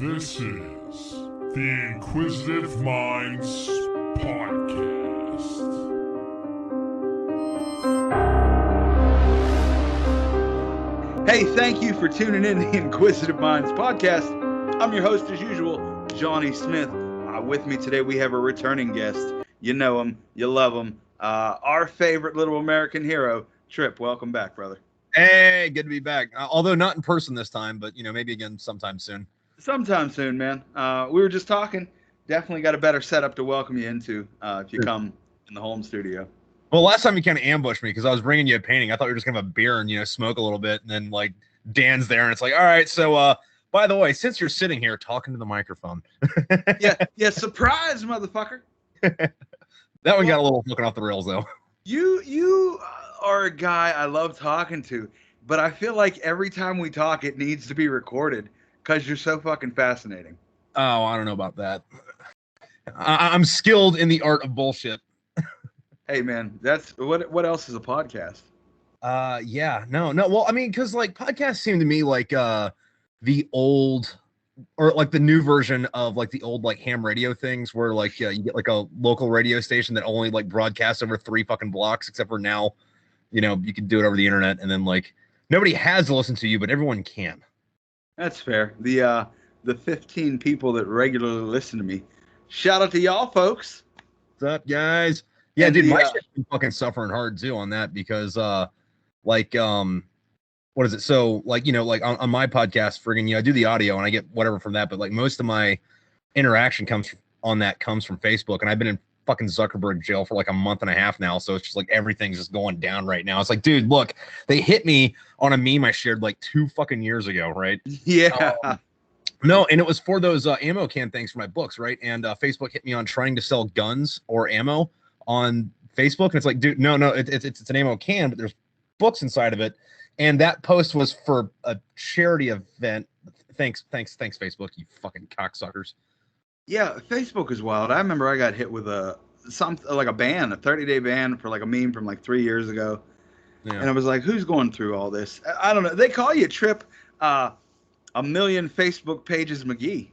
This is the Inquisitive Minds Podcast. Hey, thank you for tuning in to the Inquisitive Minds Podcast. I'm your host, as usual, Johnny Smith. With me today, we have a returning guest. You know him, you love him. Our favorite little American hero, Tripp. Welcome back, brother. Hey, good to be back. Although not in person this time, but maybe again sometime soon. Sometime soon, man. We were just talking. Definitely got a better setup to welcome you into if you come in the home studio. Well, last time you kind of ambushed me because I was bringing you a painting. I thought we were just gonna have a beer and smoke a little bit, and then like Dan's there, and it's like, all right, so by the way, since you're sitting here talking to the microphone, yeah, surprise, motherfucker. That one got a little looking off the rails though. You are a guy I love talking to, but I feel like every time we talk, it needs to be recorded because you're so fucking fascinating. Oh, I don't know about that. I'm skilled in the art of bullshit. Hey, man, that's what else is a podcast? Yeah, no. Well, I mean, because like podcasts seem to me like the old or like the new version of like the old like ham radio things where like you get like a local radio station that only like broadcasts over 3 fucking blocks, except for now, you can do it over the internet, and then like nobody has to listen to you, but everyone can. That's fair. The 15 people that regularly listen to me, shout out to y'all folks. What's up, guys? Yeah, and dude, my shit's been fucking suffering hard too on that because what is it? So like, like on my podcast, friggin', I do the audio and I get whatever from that, but like most of my interaction comes from Facebook, and I've been in fucking Zuckerberg jail for like a month and a half now, so it's just like everything's just going down right now. It's like, dude, look, they hit me on a meme I shared like 2 fucking years ago, right? Yeah. No, and it was for those ammo can things for my books, right? And Facebook hit me on trying to sell guns or ammo on Facebook, and it's like, dude, no, it's an ammo can, but there's books inside of it. And that post was for a charity event. Thanks, Facebook, you fucking cocksuckers. Yeah, Facebook is wild. I remember I got hit with a 30-day ban for like a meme from like 3 years ago. Yeah. And I was like, who's going through all this? I don't know. They call you Tripp, a million Facebook pages McGee.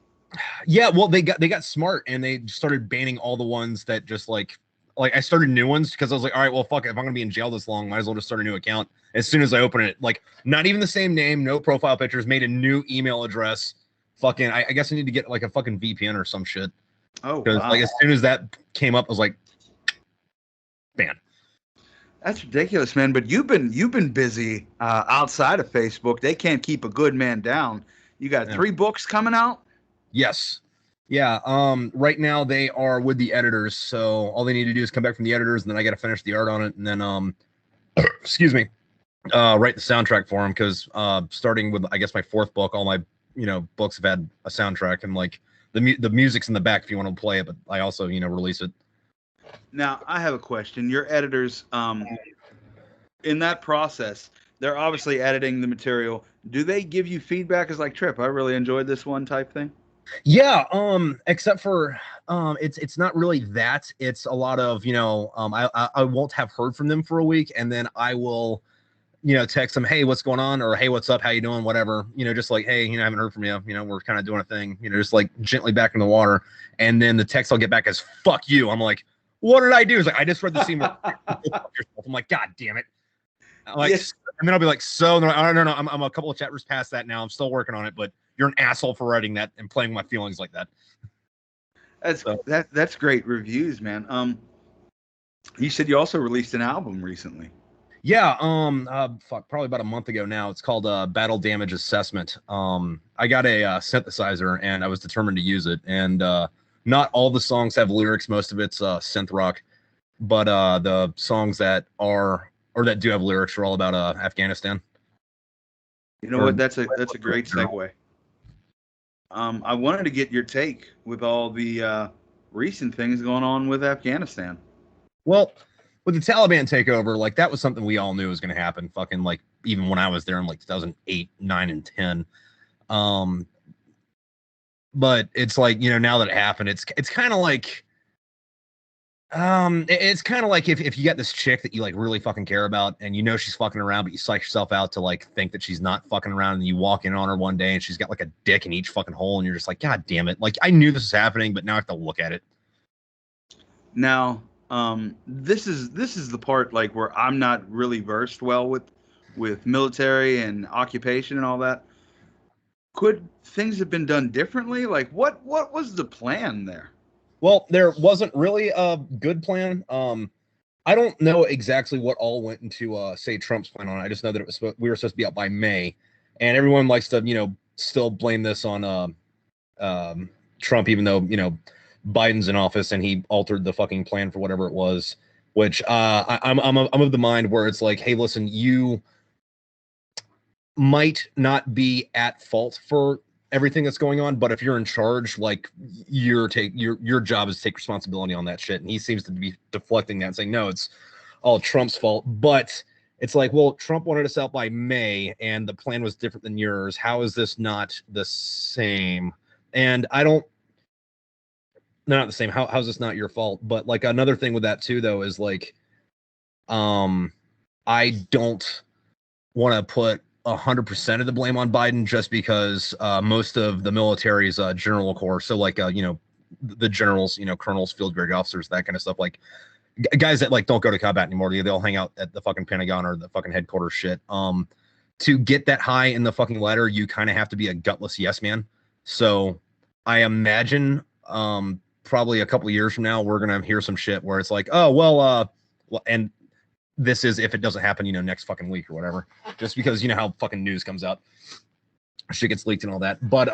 Yeah, well, they got smart and they started banning all the ones that just like I started new ones because I was like, all right, well, fuck it. If I'm gonna be in jail this long, might as well just start a new account. As soon as I open it, like not even the same name, no profile pictures, made a new email address. Fucking, I guess I need to get like a fucking VPN or some shit. Oh, because wow. Like as soon as that came up, I was like, ban. That's ridiculous, man. But you've been busy outside of Facebook. They can't keep a good man down. You got 3 books coming out? Yes. Yeah. Right now they are with the editors, so all they need to do is come back from the editors, and then I got to finish the art on it, and then excuse me, write the soundtrack for them, because starting with I guess my 4th book, all my books have had a soundtrack, and like the music's in the back if you want to play it, but I also release it. Now I have a question. Your editors, in that process, they're obviously editing the material. Do they give you feedback as like, Tripp, I really enjoyed this one type thing? Yeah, except for it's not really that. It's a lot of I won't have heard from them for a week, and then I will text them, hey, what's going on, or hey, what's up, how you doing, whatever, just like, hey, I haven't heard from you, we're kind of doing a thing, just like gently back in the water. And then the text I'll get back is fuck you. I'm like, what did I do? It's like, I just read the scene. I'm like, god damn it. Like, yes. And then I'll be like, so no, I'm a couple of chapters past that now, I'm still working on it, but you're an asshole for writing that and playing my feelings like that. That's great reviews, man. You said you also released an album recently. Yeah, probably about a month ago now. It's called Battle Damage Assessment. I got a synthesizer and I was determined to use it. And not all the songs have lyrics. Most of it's synth rock, but the songs that do have lyrics are all about Afghanistan. You know what? That's a great segue. I wanted to get your take with all the recent things going on with Afghanistan. Well, with the Taliban takeover, like that was something we all knew was going to happen. Fucking like even when I was there in like 2008, 9, and 10. But it's like now that it happened, it's kind of like It's kind of like if you got this chick that you like really fucking care about and you know she's fucking around, but you psych yourself out to like think that she's not fucking around, and you walk in on her one day and she's got like a dick in each fucking hole, and you're just like, God damn it. Like, I knew this was happening, but now I have to look at it. Now, this is the part like where I'm not really versed well with military and occupation and all that. Could things have been done differently? Like what was the plan there? Well, there wasn't really a good plan. I don't know exactly what all went into say Trump's plan on it. I just know that we were supposed to be out by May, and everyone likes to still blame this on Trump, even though Biden's in office and he altered the fucking plan for whatever it was. Which I'm of the mind where it's like, hey, listen, you might not be at fault for everything that's going on, but if you're in charge, like your job is to take responsibility on that shit. And he seems to be deflecting that and saying, no, it's all Trump's fault. But it's like, well, Trump wanted us out by May and the plan was different than yours. How is this not the same? And not the same. How's this not your fault? But like another thing with that too, though, is like, I don't want to put 100% of the blame on Biden just because most of the military's general corps, so like the generals, colonels, field grade officers, that kind of stuff, like guys that like don't go to combat anymore, they all hang out at the fucking Pentagon or the fucking headquarters shit. To get that high in the fucking ladder, you kind of have to be a gutless yes man. So I imagine probably a couple of years from now we're gonna hear some shit where it's like, oh well, and this is if it doesn't happen, next fucking week or whatever, just because how fucking news comes out, shit gets leaked and all that. But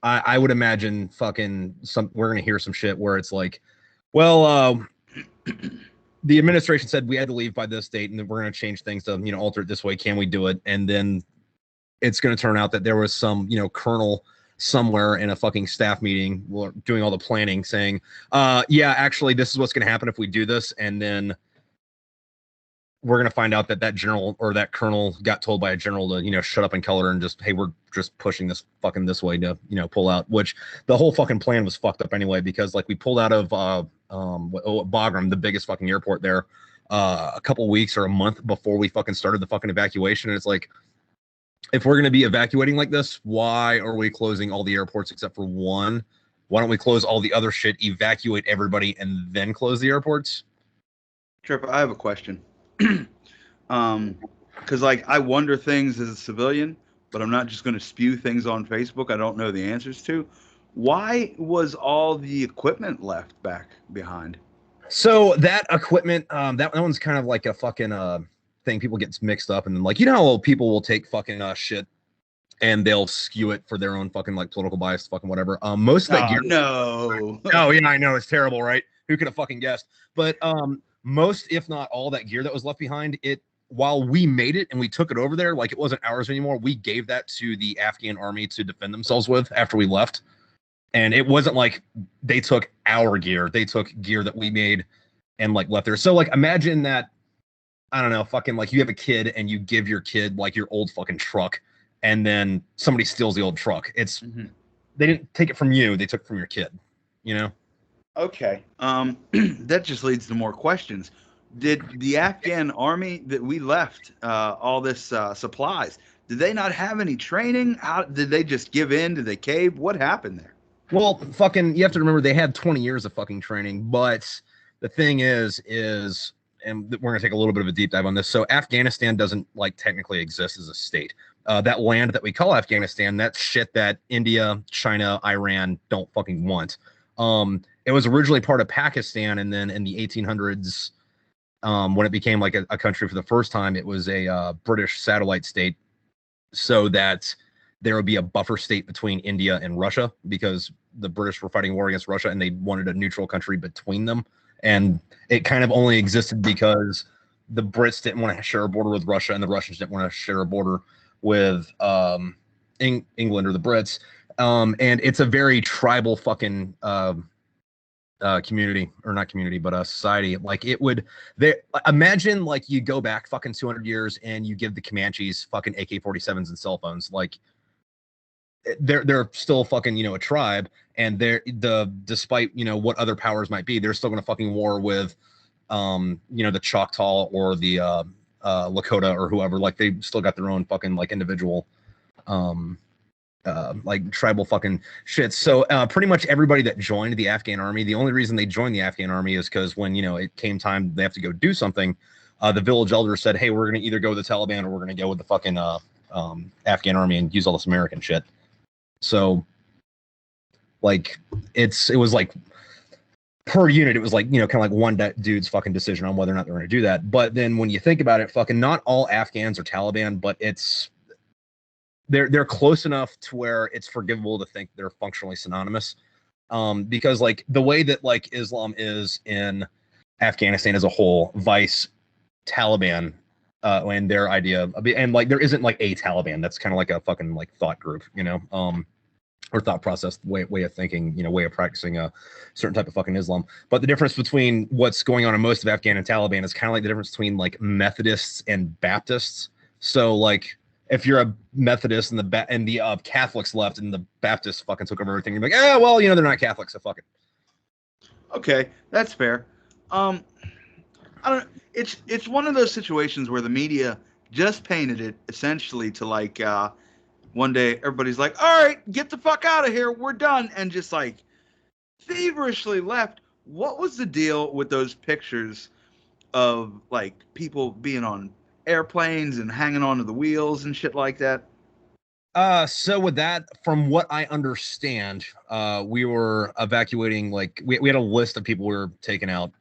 I would imagine fucking we're gonna hear some shit where it's like, well, the administration said we had to leave by this date, and then we're gonna change things to alter it this way. Can we do it? And then it's gonna turn out that there was some colonel somewhere in a fucking staff meeting doing all the planning saying, yeah, actually this is what's gonna happen if we do this, and then we're going to find out that general or that colonel got told by a general to, shut up and color and just, hey, we're just pushing this fucking this way to, pull out, which the whole fucking plan was fucked up anyway, because like we pulled out of Bagram, the biggest fucking airport there, a couple weeks or a month before we fucking started the fucking evacuation. And it's like, if we're going to be evacuating like this, why are we closing all the airports except for one? Why don't we close all the other shit, evacuate everybody, and then close the airports? Tripp, I have a question. Because like I wonder things as a civilian, but I'm not just going to spew things on Facebook I don't know the answers to. Why was all the equipment left back behind? So that equipment, that one's kind of like a fucking thing. People get mixed up, and then like how people will take fucking shit and they'll skew it for their own fucking like political bias, fucking whatever. Most of that gear. No. Oh yeah, I know, it's terrible, right? Who could have fucking guessed? But most, if not all, that gear that was left behind, while we made it and we took it over there, like it wasn't ours anymore. We gave that to the Afghan army to defend themselves with after we left. And it wasn't like they took our gear. They took gear that we made and like left there. So like imagine that, I don't know, fucking like you have a kid and you give your kid like your old fucking truck, and then somebody steals the old truck. It's They didn't take it from you, they took it from your kid, Okay. That just leads to more questions. Did the Afghan army that we left all this supplies, did they not have any training? How did they just give in? Did they cave? What happened there? Well, fucking, you have to remember they had 20 years of fucking training, but the thing is, and we're gonna take a little bit of a deep dive on this. So Afghanistan doesn't like technically exist as a state. That land that we call Afghanistan, that's shit that India, China, Iran don't fucking want. It was originally part of Pakistan, and then in the 1800s, when it became like a country for the first time, it was a British satellite state, so that there would be a buffer state between India and Russia, because the British were fighting war against Russia and they wanted a neutral country between them. And it kind of only existed because the Brits didn't want to share a border with Russia and the Russians didn't want to share a border with England or the Brits. And it's a very tribal fucking community, or not community, but a society. Like imagine like you go back fucking 200 years and you give the Comanches fucking AK-47s and cell phones. Like they're still fucking, you know, a tribe, and despite, you know, what other powers might be, they're still going to fucking war with, you know, the Choctaw or the Lakota or whoever. Like, they still got their own fucking like individual like tribal fucking shit. So pretty much everybody that joined the Afghan army, the only reason they joined the Afghan army is because when, you know, it came time they have to go do something, the village elder said, hey, we're going to either go with the Taliban or we're going to go with the fucking Afghan army and use all this American shit. So like it was like per unit, it was like, you know, kind of like one dude's fucking decision on whether or not they're going to do that. But then when you think about it, fucking not all Afghans are Taliban, but they're close enough to where it's forgivable to think they're functionally synonymous. Because like the way that like Islam is in Afghanistan as a whole, vice Taliban, and their idea of, and like there isn't like a Taliban. That's kind of like a fucking like thought group, you know, or thought process, way of thinking, you know, way of practicing a certain type of fucking Islam. But the difference between what's going on in most of Afghan and Taliban is kind of like the difference between like Methodists and Baptists. So like, if you're a Methodist and the Catholics left and the Baptists fucking took over everything, you're like, well, you know, they're not Catholics, so fuck it. Okay, that's fair. I don't. It's one of those situations where the media just painted it essentially to like one day everybody's like, all right, get the fuck out of here, we're done, and just like feverishly left. What was the deal with those pictures of like people being on airplanes and hanging onto the wheels and shit like that? So with that, from what I understand, we were evacuating, like we had a list of people we were taking out.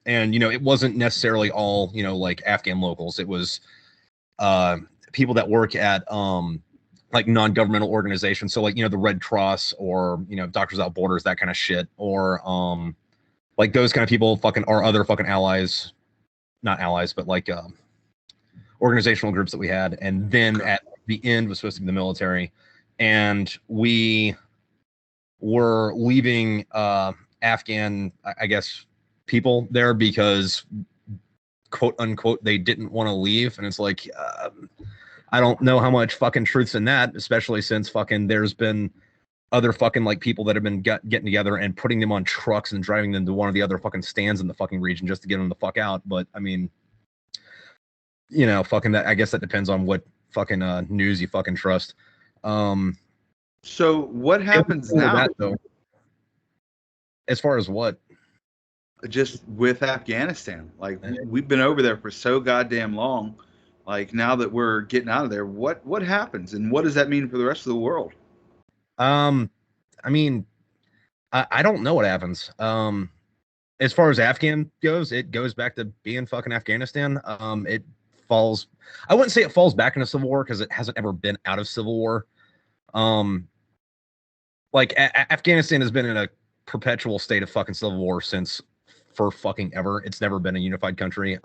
And you know, it wasn't necessarily all, you know, like Afghan locals. It was people that work at like non-governmental organizations. So like, you know, the Red Cross or, you know, Doctors Without Borders, that kind of shit, or like those kind of people fucking are other fucking allies, not allies, but like organizational groups that we had. And then at the end was supposed to be the military, and we were leaving Afghan, I guess, people there because quote unquote they didn't want to leave. And it's like I don't know how much fucking truth's in that, especially since fucking there's been other fucking like people that have been getting together and putting them on trucks and driving them to one of the other fucking stands in the fucking region just to get them the fuck out. But I mean, you know, fucking that, I guess that depends on what fucking news you fucking trust. So what happens now? That, though, as far as what? Just with Afghanistan, like we've been over there for so goddamn long. Like now that we're getting out of there, what happens and what does that mean for the rest of the world? I mean, I don't know what happens. As far as Afghan goes, it goes back to being fucking Afghanistan. It falls, I wouldn't say it falls back into civil war because it hasn't ever been out of civil war. Like Afghanistan has been in a perpetual state of fucking civil war since for fucking ever. It's never been a unified country.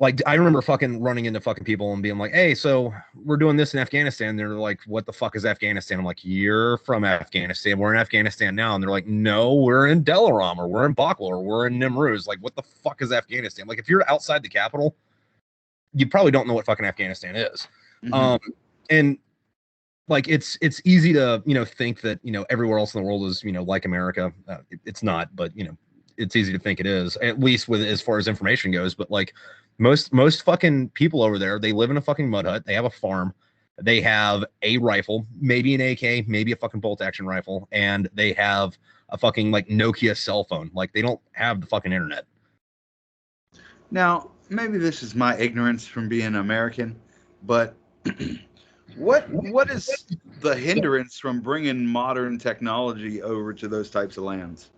Like I remember fucking running into fucking people and being like, hey, so we're doing this in Afghanistan. They're like, what the fuck is Afghanistan? I'm like, you're from Afghanistan. We're in Afghanistan now. And they're like, no, we're in Delaram or we're in Bakla or we're in Nimruz. Like, what the fuck is Afghanistan? Like, if you're outside the capital, you probably don't know what fucking Afghanistan is. Mm-hmm. And like, it's easy to, you know, think that, you know, everywhere else in the world is, you know, like America. It's not, but, you know, it's easy to think it is, at least with as far as information goes. But like most fucking people over there, they live in a fucking mud hut. They have a farm. They have a rifle, maybe an AK, maybe a fucking bolt action rifle. And they have a fucking like Nokia cell phone. Like they don't have the fucking internet. Now, maybe this is my ignorance from being American, but what is the hindrance from bringing modern technology over to those types of lands?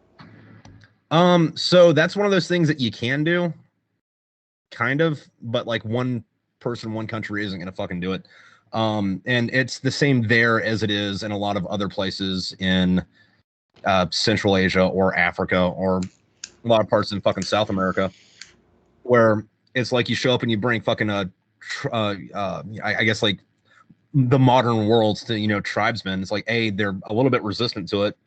So that's one of those things that you can do, kind of, but like one person, one country isn't gonna fucking do it. And it's the same there as it is in a lot of other places in Central Asia or Africa or a lot of parts in fucking South America, where it's like you show up and you bring fucking I guess like the modern world's to, you know, tribesmen. It's like A, they're a little bit resistant to it.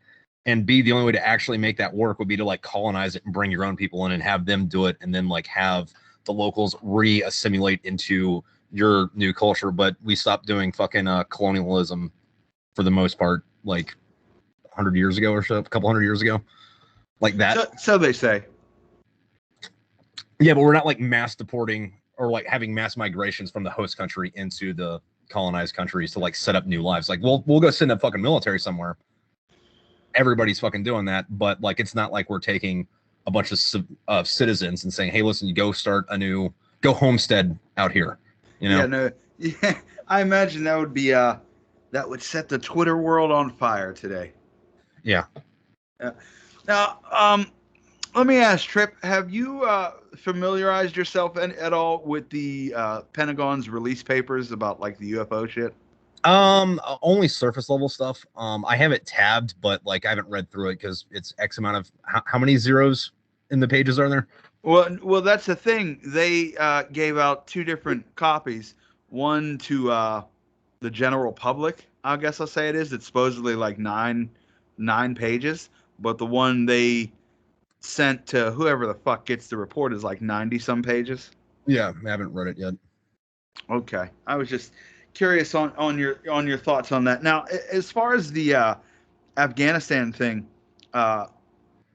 And B, the only way to actually make that work would be to like colonize it and bring your own people in and have them do it, and then like have the locals re-assimilate into your new culture, but we stopped doing fucking colonialism for the most part, like 100 years ago or so, a couple hundred years ago, like that. So they say. Yeah, but we're not like mass deporting or like having mass migrations from the host country into the colonized countries to like set up new lives. Like we'll go send a fucking military somewhere. Everybody's fucking doing that, but like it's not like we're taking a bunch of citizens and saying, "Hey, listen, you go start go homestead out here." You know? Yeah, no, yeah. I imagine that would be that would set the Twitter world on fire today. Yeah. Now, let me ask, Tripp, have you familiarized yourself at all with the Pentagon's release papers about like the UFO shit? Only surface level stuff. I have it tabbed, but like I haven't read through it because it's X amount of how many zeros in the pages are there? Well, that's the thing. They gave out 2 different copies. One to the general public, I guess I'll say it is. It's supposedly like nine pages, but the one they sent to whoever the fuck gets the report is like 90 some pages. Yeah, I haven't read it yet. Okay, I was just curious on your thoughts on that. Now, as far as the Afghanistan thing,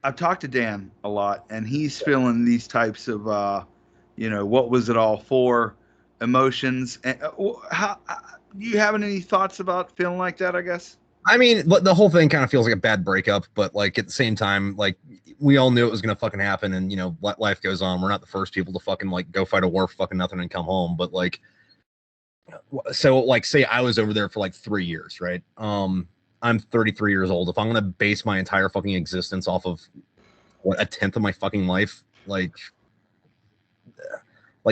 I've talked to Dan a lot, and he's feeling these types of what was it all for emotions. And how do you have any thoughts about feeling like that? I guess. I mean, the whole thing kind of feels like a bad breakup, but like at the same time, like we all knew it was gonna fucking happen, and life goes on. We're not the first people to fucking like go fight a war for fucking nothing and come home, but like, so like say I was over there for like 3 years, right? I'm 33 years old. If I'm gonna base my entire fucking existence off of what, a tenth of my fucking life, like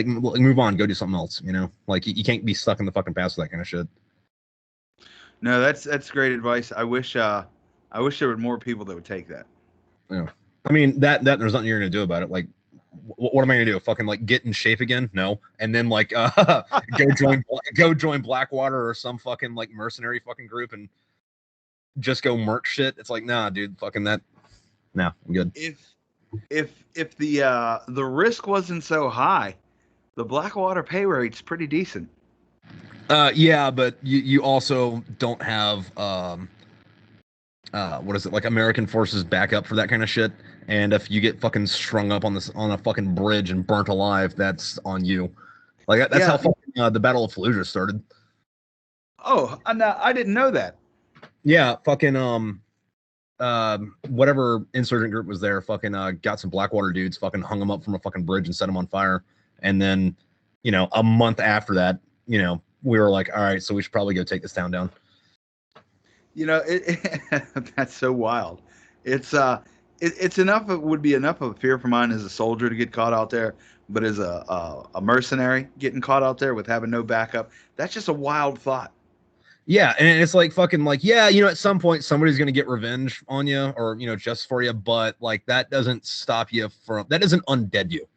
move on, go do something else, like you can't be stuck in the fucking past with that kind of shit. No, that's great advice. I wish there were more people that would take that. Yeah, I mean that there's nothing you're gonna do about it. Like, what am I gonna do? Fucking like get in shape again? No, and then like go join Blackwater or some fucking like mercenary fucking group and just go merc shit. It's like, nah, dude, fucking that. No, I'm good. If the risk wasn't so high, the Blackwater pay rate's pretty decent. Yeah, but you also don't have what is it, like American forces back up for that kind of shit. And if you get fucking strung up on a fucking bridge and burnt alive, that's on you. Like that's how fucking the Battle of Fallujah started. Oh, I didn't know that. Yeah, fucking whatever insurgent group was there, fucking got some Blackwater dudes, fucking hung them up from a fucking bridge and set them on fire. And then, a month after that, we were like, all right, so we should probably go take this town down. That's so wild. It's enough. It would be enough of a fear for mine as a soldier to get caught out there, but as a mercenary getting caught out there with having no backup, that's just a wild thought. Yeah, and it's like fucking like, yeah, at some point somebody's gonna get revenge on you or just for you, but like that doesn't stop you that doesn't undead you.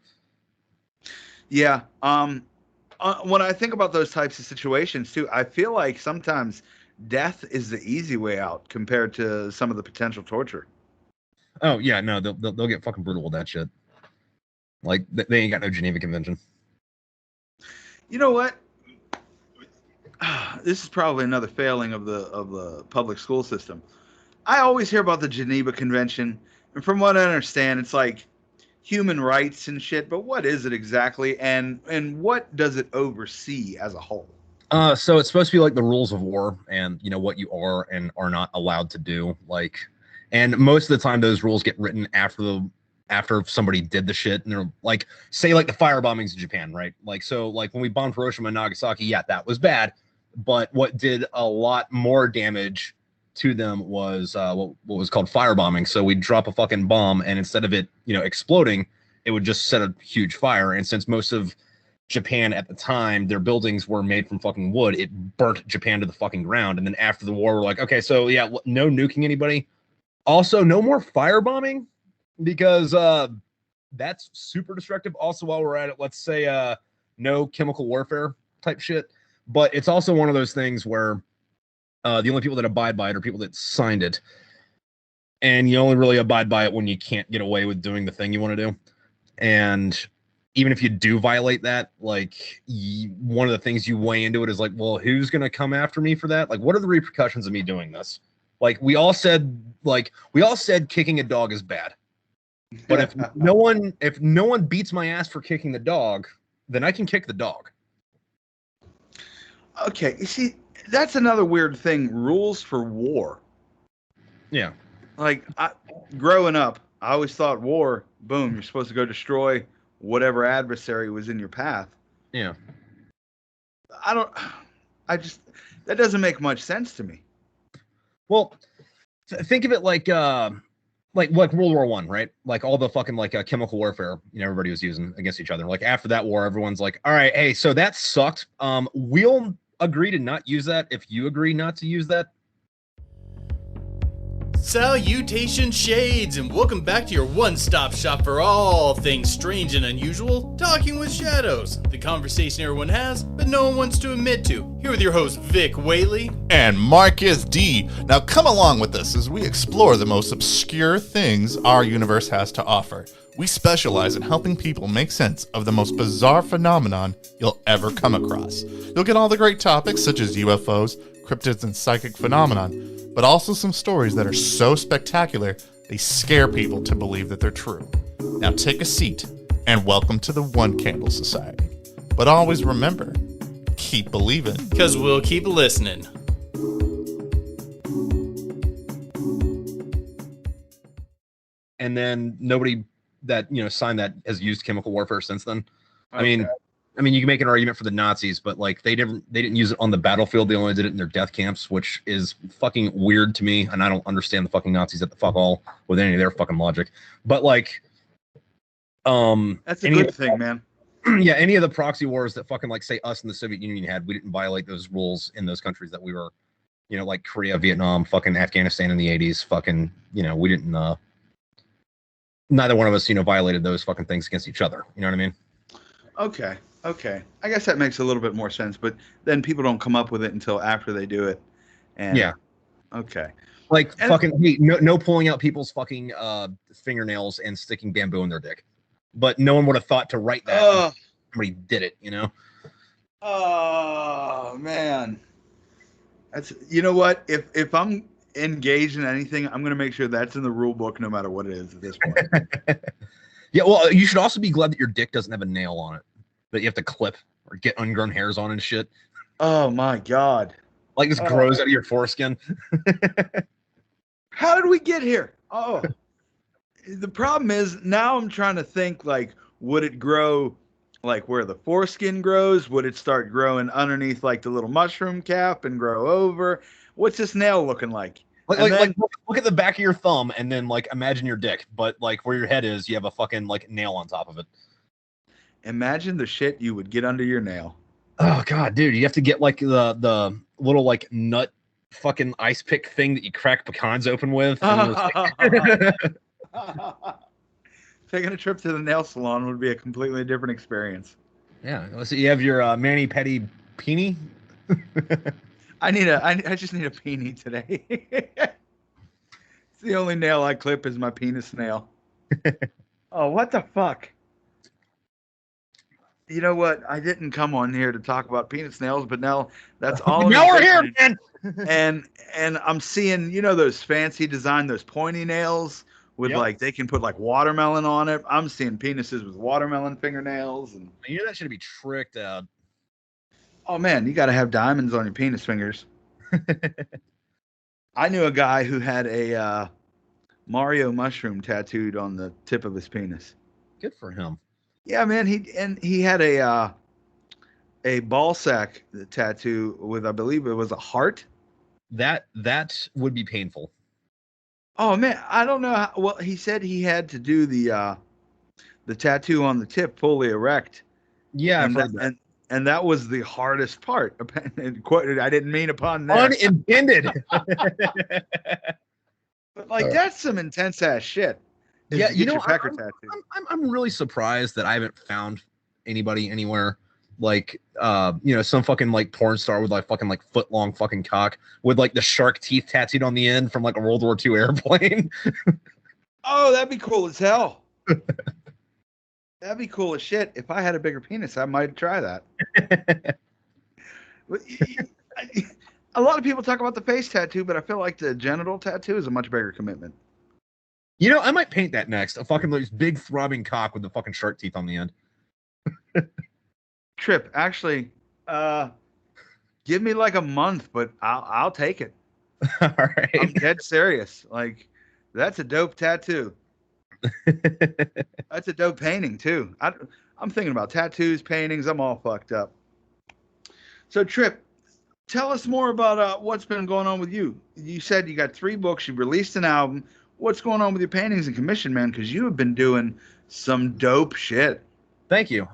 Yeah. When I think about those types of situations too, I feel like sometimes death is the easy way out compared to some of the potential torture. Oh yeah, no, they'll get fucking brutal with that shit. Like they ain't got no Geneva Convention. You know what? This is probably another failing of the public school system. I always hear about the Geneva Convention, and from what I understand, it's like human rights and shit. But what is it exactly, and what does it oversee as a whole? So it's supposed to be like the rules of war and what you are and are not allowed to do. Like, and most of the time those rules get written after somebody did the shit, and they're like, say like the fire bombings in Japan, right? Like, so like when we bombed Hiroshima and Nagasaki, yeah, that was bad. But what did a lot more damage to them was what was called firebombing. So we'd drop a fucking bomb, and instead of it, exploding, it would just set a huge fire. And since most of Japan at the time, their buildings were made from fucking wood, it burnt Japan to the fucking ground. And then after the war, we're like, okay, so yeah, no nuking anybody. Also, no more firebombing because that's super destructive. Also, while we're at it, let's say no chemical warfare type shit. But it's also one of those things where the only people that abide by it are people that signed it. And you only really abide by it when you can't get away with doing the thing you want to do. And even if you do violate that, like one of the things you weigh into it is like, well, who's gonna come after me for that? Like, what are the repercussions of me doing this? Like we all said kicking a dog is bad. But if no one beats my ass for kicking the dog, then I can kick the dog. Okay, you see, that's another weird thing. Rules for war. Yeah. Like growing up, I always thought war, boom, you're supposed to go destroy whatever adversary was in your path. Yeah. That doesn't make much sense to me. Well, think of it like World War I, right? Like all the fucking chemical warfare, everybody was using against each other. Like after that war, everyone's like, all right, hey, so that sucked. We'll agree to not use that if you agree not to use that. Salutation Shades, and welcome back to your one-stop shop for all things strange and unusual, Talking with Shadows, the conversation everyone has, but no one wants to admit to. Here with your host, Vic Whaley. And Marcus D. Now come along with us as we explore the most obscure things our universe has to offer. We specialize in helping people make sense of the most bizarre phenomenon you'll ever come across. You'll get all the great topics such as UFOs, cryptids, and psychic phenomenon, but also some stories that are so spectacular they scare people to believe that they're true. Now take a seat and welcome to the One Candle Society. But always remember, keep believing. 'Cause we'll keep listening. And then nobody that signed that has used chemical warfare since then. Okay. I mean, you can make an argument for the Nazis, but like they didn't use it on the battlefield. They only did it in their death camps, which is fucking weird to me. And I don't understand the fucking Nazis at the fuck all with any of their fucking logic. But like, that's a good thing, man. Yeah, any of the proxy wars that fucking say us and the Soviet Union had, we didn't violate those rules in those countries that we were, like Korea, Vietnam, fucking Afghanistan in the 80s, fucking, we didn't. Neither one of us, violated those fucking things against each other. You know what I mean? Okay. I guess that makes a little bit more sense, but then people don't come up with it until after they do it. And yeah. Okay. Like fucking no pulling out people's fucking fingernails and sticking bamboo in their dick. But no one would have thought to write that. Somebody did it, Oh man. That's what? If I'm engaged in anything, I'm gonna make sure that's in the rule book no matter what it is at this point. Yeah, well, you should also be glad that your dick doesn't have a nail on it that you have to clip or get ungrown hairs on and shit. Oh my god. Like this grows out of your foreskin. How did we get here? Oh. The problem is now I'm trying to think would it grow like where the foreskin grows? Would it start growing underneath like the little mushroom cap and grow over? What's this nail looking like? Look at the back of your thumb and then imagine your dick, but where your head is, you have a fucking nail on top of it. Imagine the shit you would get under your nail. Oh god, dude, you have to get the little nut fucking ice pick thing that you crack pecans open with. Taking a trip to the nail salon would be a completely different experience. Yeah, so you have your mani pedi peenie. I just need a peenie today. It's the only nail I clip is my penis nail. Oh, what the fuck? You know what? I didn't come on here to talk about penis nails, but now that's all. Now we're here, man. and I'm seeing, those fancy design, those pointy nails with they can put watermelon on it. I'm seeing penises with watermelon fingernails, and that should be tricked out. Oh man, you got to have diamonds on your penis fingers. I knew a guy who had a Mario mushroom tattooed on the tip of his penis. Good for him. Yeah, man. He had a ball sack tattoo with, I believe it was a heart. That would be painful. Oh man, I don't know. Well, he said he had to do the tattoo on the tip fully erect. Yeah, and that was the hardest part. I didn't mean upon that. Unintended. But that's some intense ass shit. Yeah, I'm really surprised that I haven't found anybody anywhere some fucking porn star with fucking foot long fucking cock with the shark teeth tattooed on the end from a World War II airplane. Oh, that'd be cool as hell. That'd be cool as shit. If I had a bigger penis, I might try that. A lot of people talk about the face tattoo, but I feel like the genital tattoo is a much bigger commitment. You know, I might paint that next. A fucking like, big throbbing cock with the fucking shark teeth on the end. Tripp, actually, give me like a month, but I'll take it. All right. I'm dead serious. Like, that's a dope tattoo. That's a dope painting too. I'm thinking about tattoos, paintings. I'm all fucked up. So Tripp, tell us more about what's been going on with you. You said you got 3 books. You released an album. What's going on with your paintings and commission, man? Because you have been doing some dope shit. Thank you.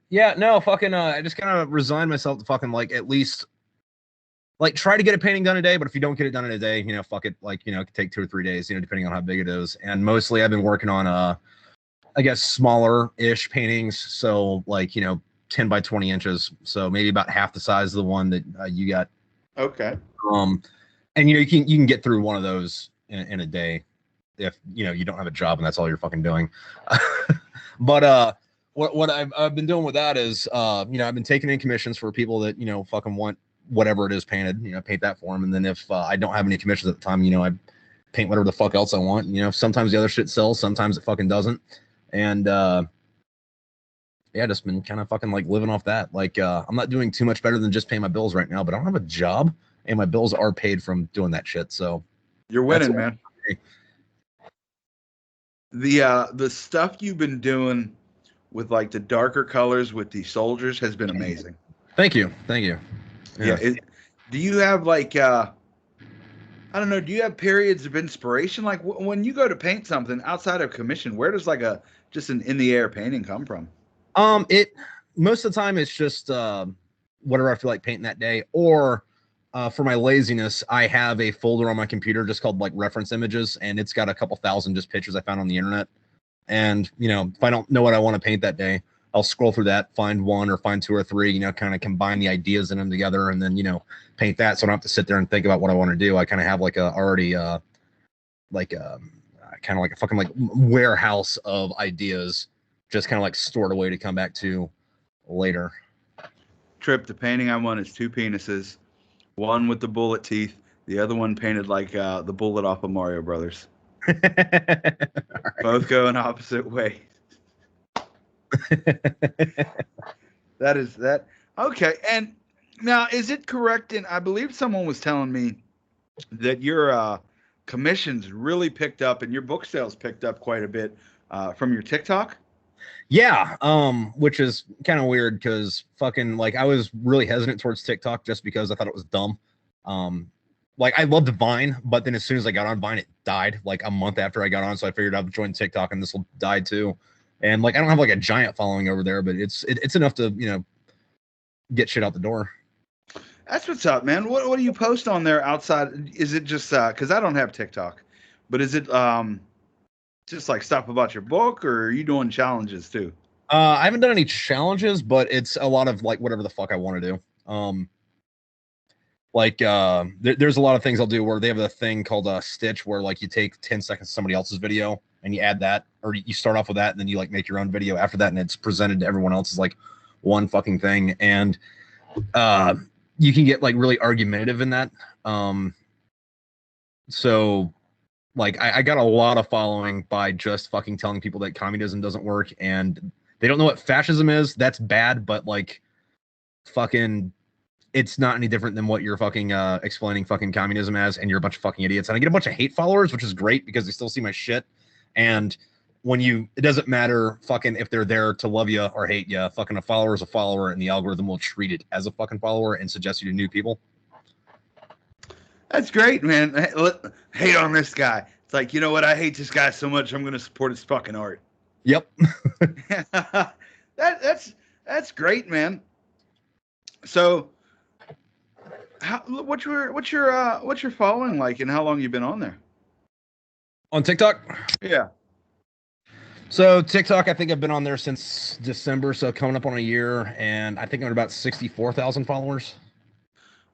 Yeah, no, fucking, I just kind of resigned myself to fucking like at least like try to get a painting done a day. But if you don't get it done in a day, you know, fuck it. Like, you know, it could take 2 or 3 days, you know, depending on how big it is. And mostly I've been working on, I guess, smaller ish paintings. So like, you know, 10 by 20 inches. So maybe about half the size of the one that you got. Okay. And you know, you can get through one of those in a day if, you know, you don't have a job and that's all you're fucking doing. But, what I've been doing with that is, you know, I've been taking in commissions for people that, you know, fucking want whatever it is painted, you know, paint that for them. And then if I don't have any commissions at the time, you know, I paint whatever the fuck else I want. You know, sometimes the other shit sells, sometimes it fucking doesn't. And yeah, just been kind of fucking like living off that. Like, I'm not doing too much better than just paying my bills right now, but I don't have a job and my bills are paid from doing that shit. So you're winning, man. The stuff you've been doing with like the darker colors with the soldiers has been amazing. Thank you. Yeah. Do you have like I don't know, do you have periods of inspiration? Like when you go to paint something outside of commission, where does like just an in the air painting come from? It most of the time it's just whatever I feel like painting that day, or for my laziness, I have a folder on my computer just called like reference images, and it's got a couple thousand just pictures I found on the internet. And, you know, if I don't know what I want to paint that day, I'll scroll through that, find 1 or find 2 or 3, you know, kind of combine the ideas in them together and then, you know, paint that. So I don't have to sit there and think about what I want to do. I kind of have like a already like kind of like a fucking like warehouse of ideas just kind of like stored away to come back to later. Tripp, the painting I want is 2 penises, one with the bullet teeth, the other one painted like the bullet off of Mario Brothers. Right. Both go in opposite ways. That is that. Okay. And now, is it correct? And I believe someone was telling me that your commissions really picked up and your book sales picked up quite a bit from your TikTok. Yeah. Which is kind of weird because fucking like I was really hesitant towards TikTok just because I thought it was dumb. Like I loved Vine, but then as soon as I got on Vine, it died like a month after I got on. So I figured I'd join TikTok and this will die too. And like I don't have like a giant following over there, but it's enough to, you know, get shit out the door. That's what's up, man. What do you post on there outside? Is it just because I don't have TikTok, but is it just like stuff about your book, or are you doing challenges too? I haven't done any challenges, but it's a lot of like whatever the fuck I want to do. Like there's a lot of things I'll do where they have a thing called a stitch where like you take 10 seconds of somebody else's video and you add that, or you start off with that and then you like make your own video after that and it's presented to everyone else as like one fucking thing. And you can get like really argumentative in that. So like I got a lot of following by just fucking telling people that communism doesn't work and they don't know what fascism is. That's bad, but like fucking it's not any different than what you're fucking explaining fucking communism as, and you're a bunch of fucking idiots. And I get a bunch of hate followers, which is great because they still see my shit. And when it doesn't matter fucking if they're there to love you or hate you, fucking a follower is a follower, and the algorithm will treat it as a fucking follower and suggest you to new people. That's great, man. Hate on this guy. It's like, you know what? I hate this guy so much, I'm going to support his fucking art. Yep. That's great, man. So, what's your following like, and how long you been on there? On TikTok? Yeah. So TikTok, I think I've been on there since December, so coming up on a year, and I think I'm at about 64,000 followers.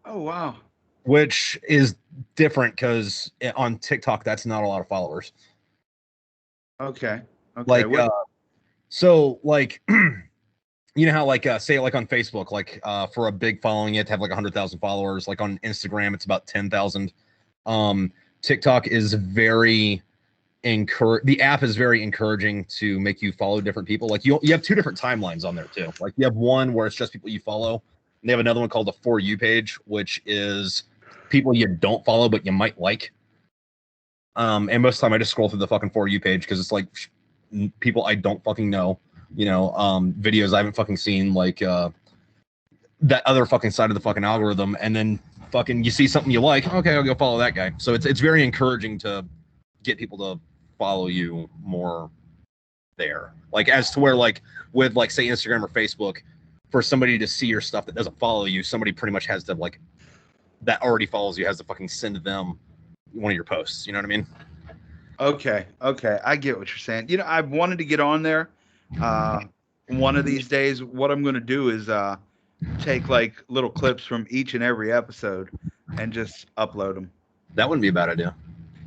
Oh wow. Which is different because on TikTok, that's not a lot of followers. Okay. Like So like, you know how like say like on Facebook, like for a big following, you have to have like 100,000 followers. Like on Instagram, it's about 10,000. TikTok is very the app is very encouraging to make you follow different people. Like you have two different timelines on there too. Like you have one where it's just people you follow, and they have another one called the For You page, which is people you don't follow but you might like. And most of the time I just scroll through the fucking For You page because it's like people I don't fucking know, videos I haven't fucking seen, like that other fucking side of the fucking algorithm, and then fucking you see something you like, okay, I'll go follow that guy. So it's very encouraging to get people to follow you more there. Like as to where like with like say Instagram or Facebook, for somebody to see your stuff that doesn't follow you, somebody pretty much has to like that already follows you has to fucking send them one of your posts. You know what I mean? Okay, I get what you're saying. I've wanted to get on there. One of these days, what I'm going to do is take like little clips from each and every episode and just upload them. That wouldn't be a bad idea.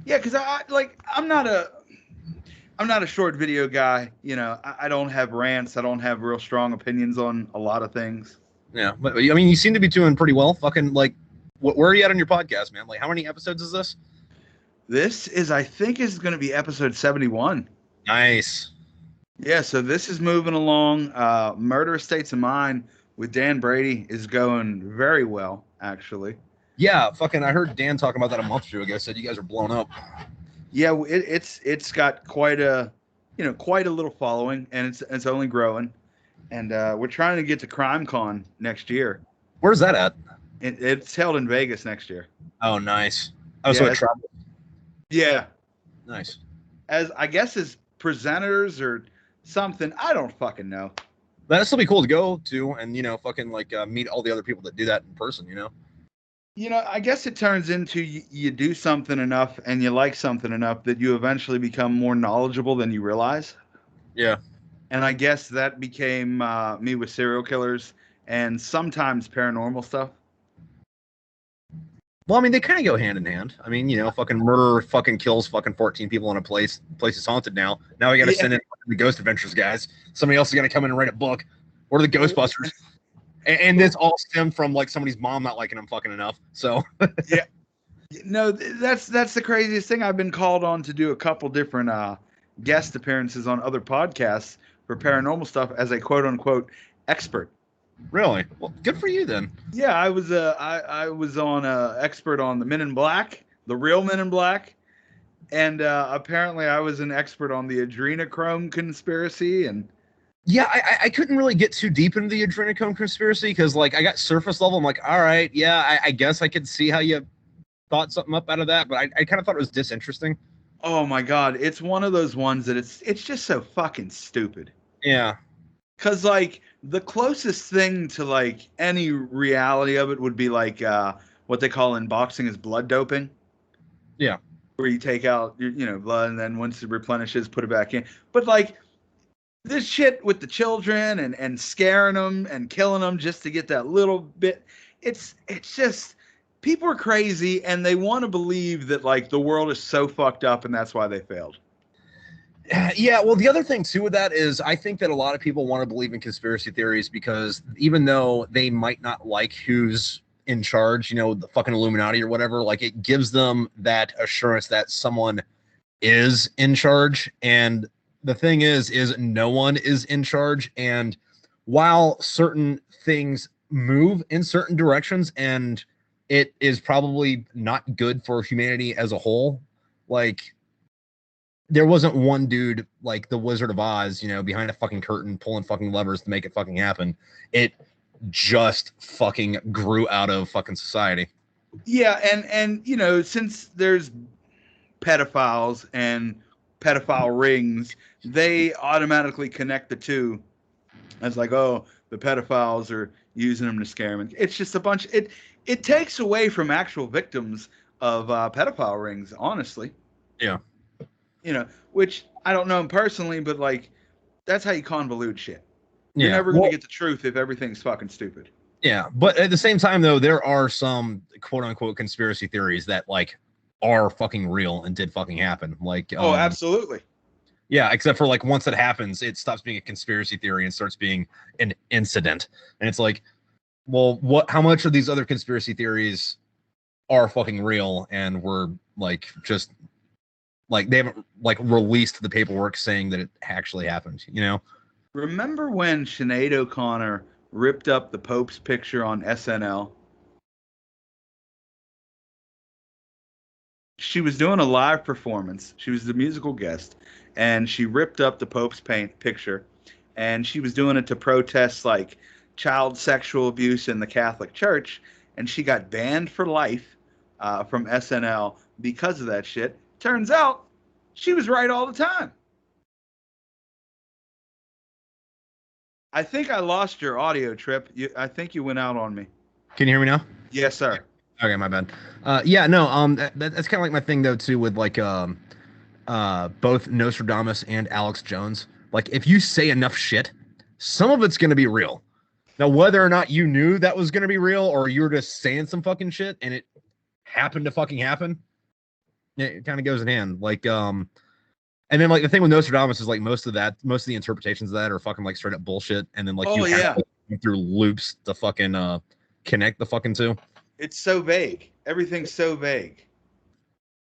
Yeah, because I'm not a short video guy. I don't have rants. I don't have real strong opinions on a lot of things. Yeah, but I mean, you seem to be doing pretty well. Fucking like, where are you at on your podcast, man? Like, how many episodes is this? This is, I think, is going to be episode 71. Nice. Yeah, so this is moving along. Murder Estates of Mine with Dan Brady is going very well, actually. Yeah, fucking, I heard Dan talking about that a month or two ago. Said you guys are blown up. Yeah, it's got quite a little following, and it's only growing. And we're trying to get to CrimeCon next year. Where's that at? It's held in Vegas next year. Oh, nice. Oh, yeah, so it traveled. Yeah. Nice. As I guess as presenters or something, I don't fucking know. That'd still be cool to go to, and fucking like meet all the other people that do that in person. I guess it turns into you do something enough and you like something enough that you eventually become more knowledgeable than you realize. Yeah. And I guess that became me with serial killers and sometimes paranormal stuff. Well, I mean, they kind of go hand in hand. I mean, fucking murder fucking kills fucking 14 people in a place. The place is haunted now. Now we got to send in the Ghost Adventures guys. Somebody else is going to come in and write a book. What are the Ghostbusters? And this all stemmed from like somebody's mom not liking them fucking enough. So yeah, no, that's the craziest thing. I've been called on to do a couple different guest appearances on other podcasts for paranormal stuff as a quote unquote expert. Really? Well, good for you then. Yeah, I was on expert on the Men in Black, the real Men in Black, and apparently I was an expert on the adrenochrome conspiracy. And yeah, I couldn't really get too deep into the adrenochrome conspiracy because like I got surface level. I'm like, all right, yeah, I guess I could see how you thought something up out of that, but I kind of thought it was disinteresting. Oh my god, it's one of those ones that it's just so fucking stupid. Yeah. Cause like the closest thing to like any reality of it would be like what they call in boxing is blood doping. Yeah. Where you take out your blood and then once it replenishes, put it back in. But like this shit with the children and scaring them and killing them just to get that little bit, it's just people are crazy and they want to believe that like the world is so fucked up and that's why they failed. Yeah, well, the other thing too with that is I think that a lot of people want to believe in conspiracy theories because even though they might not like who's in charge, the fucking Illuminati or whatever, like it gives them that assurance that someone is in charge. And the thing is no one is in charge. And while certain things move in certain directions and it is probably not good for humanity as a whole, like there wasn't one dude like the Wizard of Oz, behind a fucking curtain pulling fucking levers to make it fucking happen. It just fucking grew out of fucking society. Yeah, and since there's pedophiles and pedophile rings, they automatically connect the two as like, oh, the pedophiles are using them to scare them. It's just a bunch. It takes away from actual victims of pedophile rings, honestly. Yeah. Which I don't know him personally, but like, that's how you convolute shit. You're Yeah. never going to get the truth if everything's fucking stupid. Yeah. But at the same time, though, there are some quote unquote conspiracy theories that like are fucking real and did fucking happen. Like, oh, absolutely. Yeah, except for like once it happens, it stops being a conspiracy theory and starts being an incident. And it's like, well, how much of these other conspiracy theories are fucking real and were like just like they haven't like released the paperwork saying that it actually happened, you know? Remember when Sinead O'Connor ripped up the Pope's picture on SNL? She was doing a live performance. She was the musical guest, and she ripped up the Pope's picture, and she was doing it to protest like child sexual abuse in the Catholic Church, and she got banned for life from SNL because of that shit. Turns out she was right all the time. I think I lost your audio, Tripp. I think you went out on me. Can you hear me now? Yes, sir. Okay, my bad. Yeah, no, that's kind of like my thing though too with like both Nostradamus and Alex Jones. Like if you say enough shit, some of it's gonna be real. Now, whether or not you knew that was gonna be real or you were just saying some fucking shit and it happened to fucking happen, it kind of goes in hand. Like and then like the thing with Nostradamus is like most of the interpretations of that are fucking like straight up bullshit, and then like you have to go through loops to fucking connect the fucking two. It's so vague. Everything's so vague.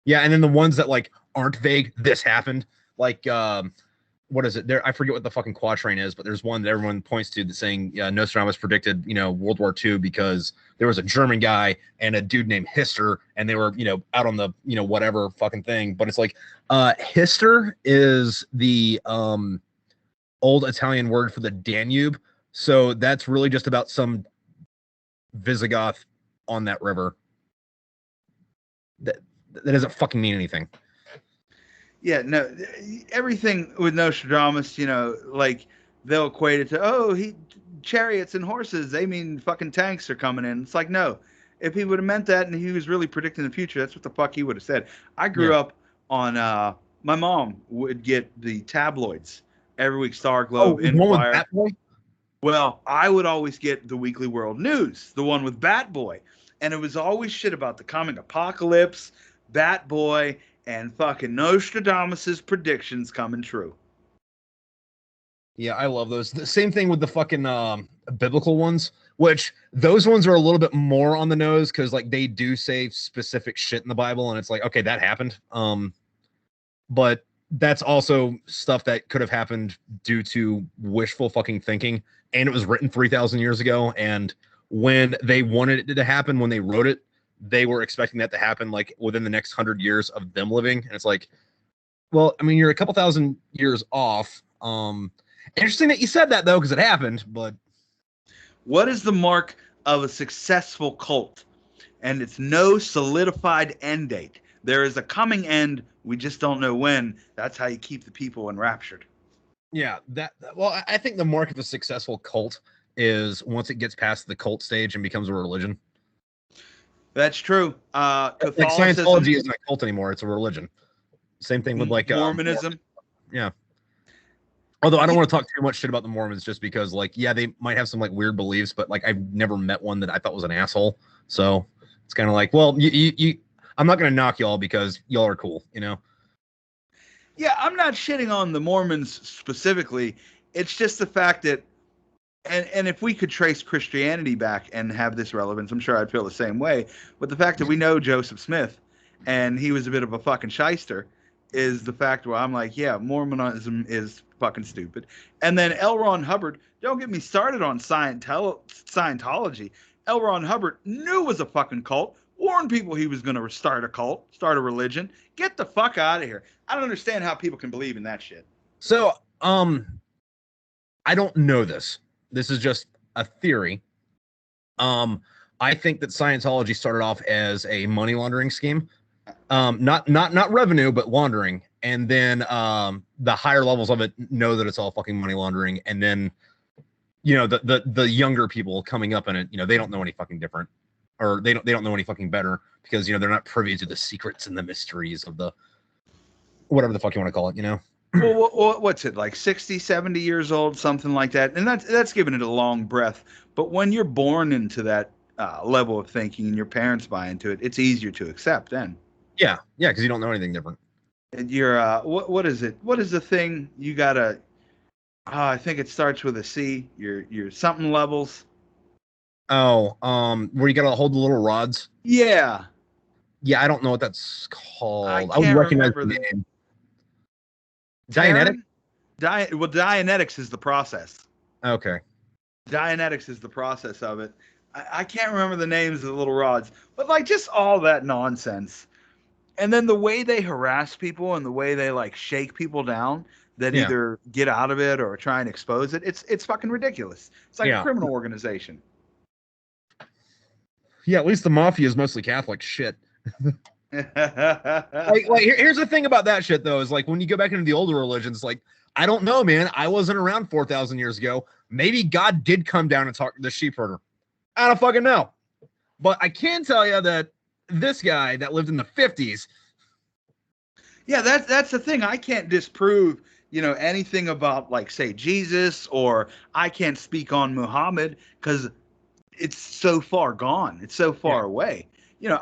Yeah, and then the ones that like aren't vague, this happened. Like what is it? There, I forget what the fucking quatrain is, but there's one that everyone points to that's saying Nostradamus predicted, World War II because there was a German guy and a dude named Hister, and they were, out on the, whatever fucking thing. But it's like, Hister is the old Italian word for the Danube, so that's really just about some Visigoth on that river. That doesn't fucking mean anything. Yeah, no, everything with Nostradamus, like they'll equate it to, chariots and horses, they mean fucking tanks are coming in. It's like, no, if he would have meant that and he was really predicting the future, that's what the fuck he would have said. I grew up on, my mom would get the tabloids every week, Star, Globe, Inquirer. Well, I would always get the Weekly World News, the one with Bat Boy. And it was always shit about the coming apocalypse, Bat Boy, and fucking Nostradamus's predictions coming true. Yeah, I love those. The same thing with the fucking biblical ones, which those ones are a little bit more on the nose because like they do say specific shit in the Bible, and it's like, okay, that happened. But that's also stuff that could have happened due to wishful fucking thinking, and it was written 3,000 years ago. And when they wanted it to happen, when they wrote it, they were expecting that to happen like within the next 100 years of them living. And it's like, well, I mean, you're a couple thousand years off. Interesting that you said that though, because it happened. But what is the mark of a successful cult? And it's no solidified end date. There is a coming end. We just don't know when. That's how you keep the people enraptured. Yeah, well, I think the mark of a successful cult is once it gets past the cult stage and becomes a religion. That's true. Like Scientology isn't a cult anymore; it's a religion. Same thing with like Mormonism. Yeah. Although I don't want to talk too much shit about the Mormons, just because like, yeah, they might have some like weird beliefs, but like I've never met one that I thought was an asshole. So it's kind of like, well, I'm not gonna knock y'all because y'all are cool, Yeah, I'm not shitting on the Mormons specifically. It's just the fact that, and if we could trace Christianity back and have this relevance, I'm sure I'd feel the same way. But the fact that we know Joseph Smith and he was a bit of a fucking shyster is the fact where I'm like, yeah, Mormonism is fucking stupid. And then L. Ron Hubbard, don't get me started on Scientology. L. Ron Hubbard knew it was a fucking cult, warned people he was going to start a cult, start a religion. Get the fuck out of here. I don't understand how people can believe in that shit. So, I don't know this. This is just a theory. I think that Scientology started off as a money laundering scheme. Not revenue, but laundering. And then the higher levels of it know that it's all fucking money laundering. And then, the younger people coming up in it, they don't know any fucking different, or they don't know any fucking better because they're not privy to the secrets and the mysteries of the whatever the fuck you want to call it, Well, what's it, like 60, 70 years old, something like that? And that's giving it a long breath. But when you're born into that level of thinking and your parents buy into it, it's easier to accept then. Yeah, because you don't know anything different. And you're what is it? What is the thing you gotta? I think it starts with a C. Your something levels. Oh, where you gotta hold the little rods. Yeah, Yeah, I don't know what that's I called. I would can't recognize remember the the name. Dianetic? Terran. Well, Dianetics is the process. Okay. Dianetics is the process of it. I can't remember the names of the little rods, but like just all that nonsense. And then the way they harass people and the way they like shake people down that Yeah. either get out of it or try and expose it, it's fucking ridiculous. It's like a Yeah. criminal organization. Yeah, at least the mafia is mostly Catholic. Shit. Here's the thing about that shit though, is like when you go back into the older religions, like I don't know, man. I wasn't around 4,000 years ago. Maybe God did come down and talk to the sheep herder. I don't fucking know. But I can tell you that this guy that lived in the 50s. Yeah, that's the thing. I can't disprove, anything about like say Jesus, or I can't speak on Muhammad because it's so far gone. It's so far away. I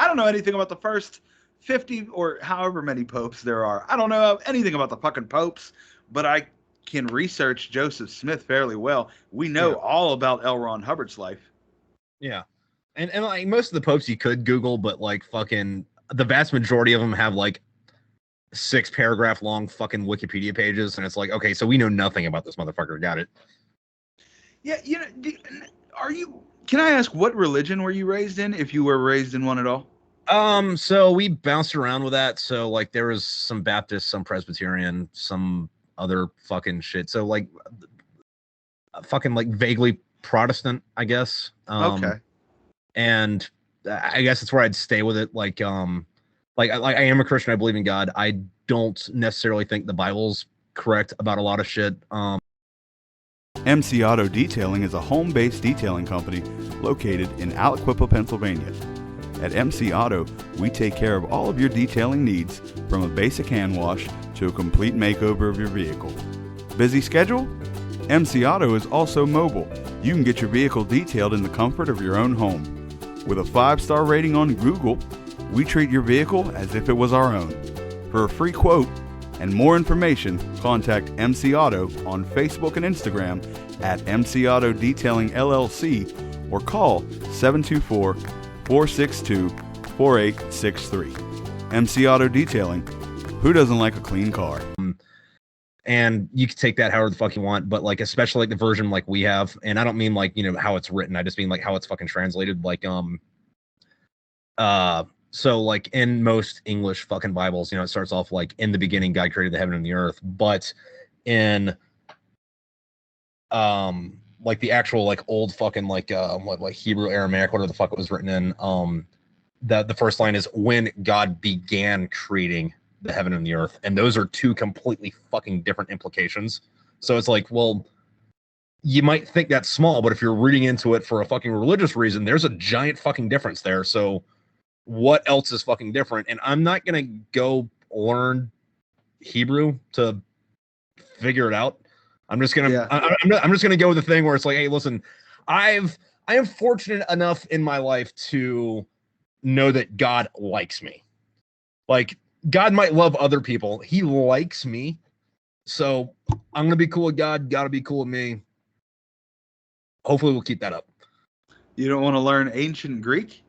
don't know anything about the first 50 or however many popes there are. I don't know anything about the fucking popes, but I can research Joseph Smith fairly well. We know all about L. Ron Hubbard's life. Yeah. And like most of the popes you could Google, but like fucking the vast majority of them have like 6-paragraph long fucking Wikipedia pages, and it's like, okay, so we know nothing about this motherfucker. Got it. Yeah, can I ask what religion were you raised in, if you were raised in one at all? So we bounced around with that. So like there was some Baptist, some Presbyterian, some other fucking shit. So like fucking like vaguely Protestant, I guess. Okay. And I guess that's where I'd stay with it. Like I am a Christian. I believe in God. I don't necessarily think the Bible's correct about a lot of shit. MC Auto Detailing is a home-based detailing company located in Aliquippa, Pennsylvania. At MC Auto, we take care of all of your detailing needs, from a basic hand wash to a complete makeover of your vehicle. Busy schedule? MC Auto is also mobile. You can get your vehicle detailed in the comfort of your own home. With a 5-star rating on Google, we treat your vehicle as if it was our own. For a free quote and more information, contact MC Auto on Facebook and Instagram at MC Auto Detailing LLC or call 724-462-4863. MC Auto Detailing. Who doesn't like a clean car? And you can take that however the fuck you want, but like especially like the version like we have, and I don't mean like how it's written. I just mean like how it's fucking translated. Like so like in most English fucking Bibles, it starts off like in the beginning God created the heaven and the earth, but in like the actual like old fucking like Hebrew, Aramaic, whatever the fuck it was written in, the first line is when God began creating the heaven and the earth, and those are two completely fucking different implications. So it's like, well, you might think that's small, but if you're reading into it for a fucking religious reason, there's a giant fucking difference there. So what else is fucking different? And I'm not gonna go learn Hebrew to figure it out. I'm just gonna I'm just gonna go with the thing where it's like, hey, listen, I am fortunate enough in my life to know that God likes me. Like, God might love other people. He likes me. So I'm going to be cool with God. God will be cool with me. Hopefully we'll keep that up. You don't want to learn ancient Greek?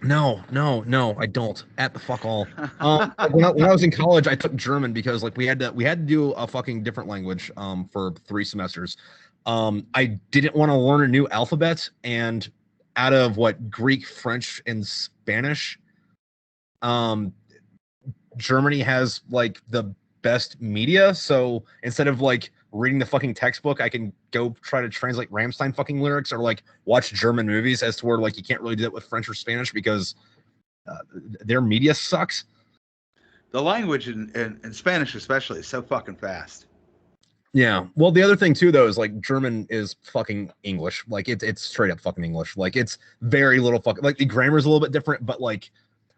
No, I don't. At the fuck all. When I was in college, I took German because like we had to do a fucking different language for 3 semesters. I didn't want to learn a new alphabet, and out of Greek, French, and Spanish, Germany has like the best media. So instead of like reading the fucking textbook, I can go try to translate Rammstein fucking lyrics or like watch German movies, as to where like you can't really do that with French or Spanish because their media sucks. The language in Spanish especially is so fucking fast. Yeah. Well, the other thing too, though, is like German is fucking English. Like it's straight up fucking English. Like it's very little fucking, like the grammar's a little bit different, but like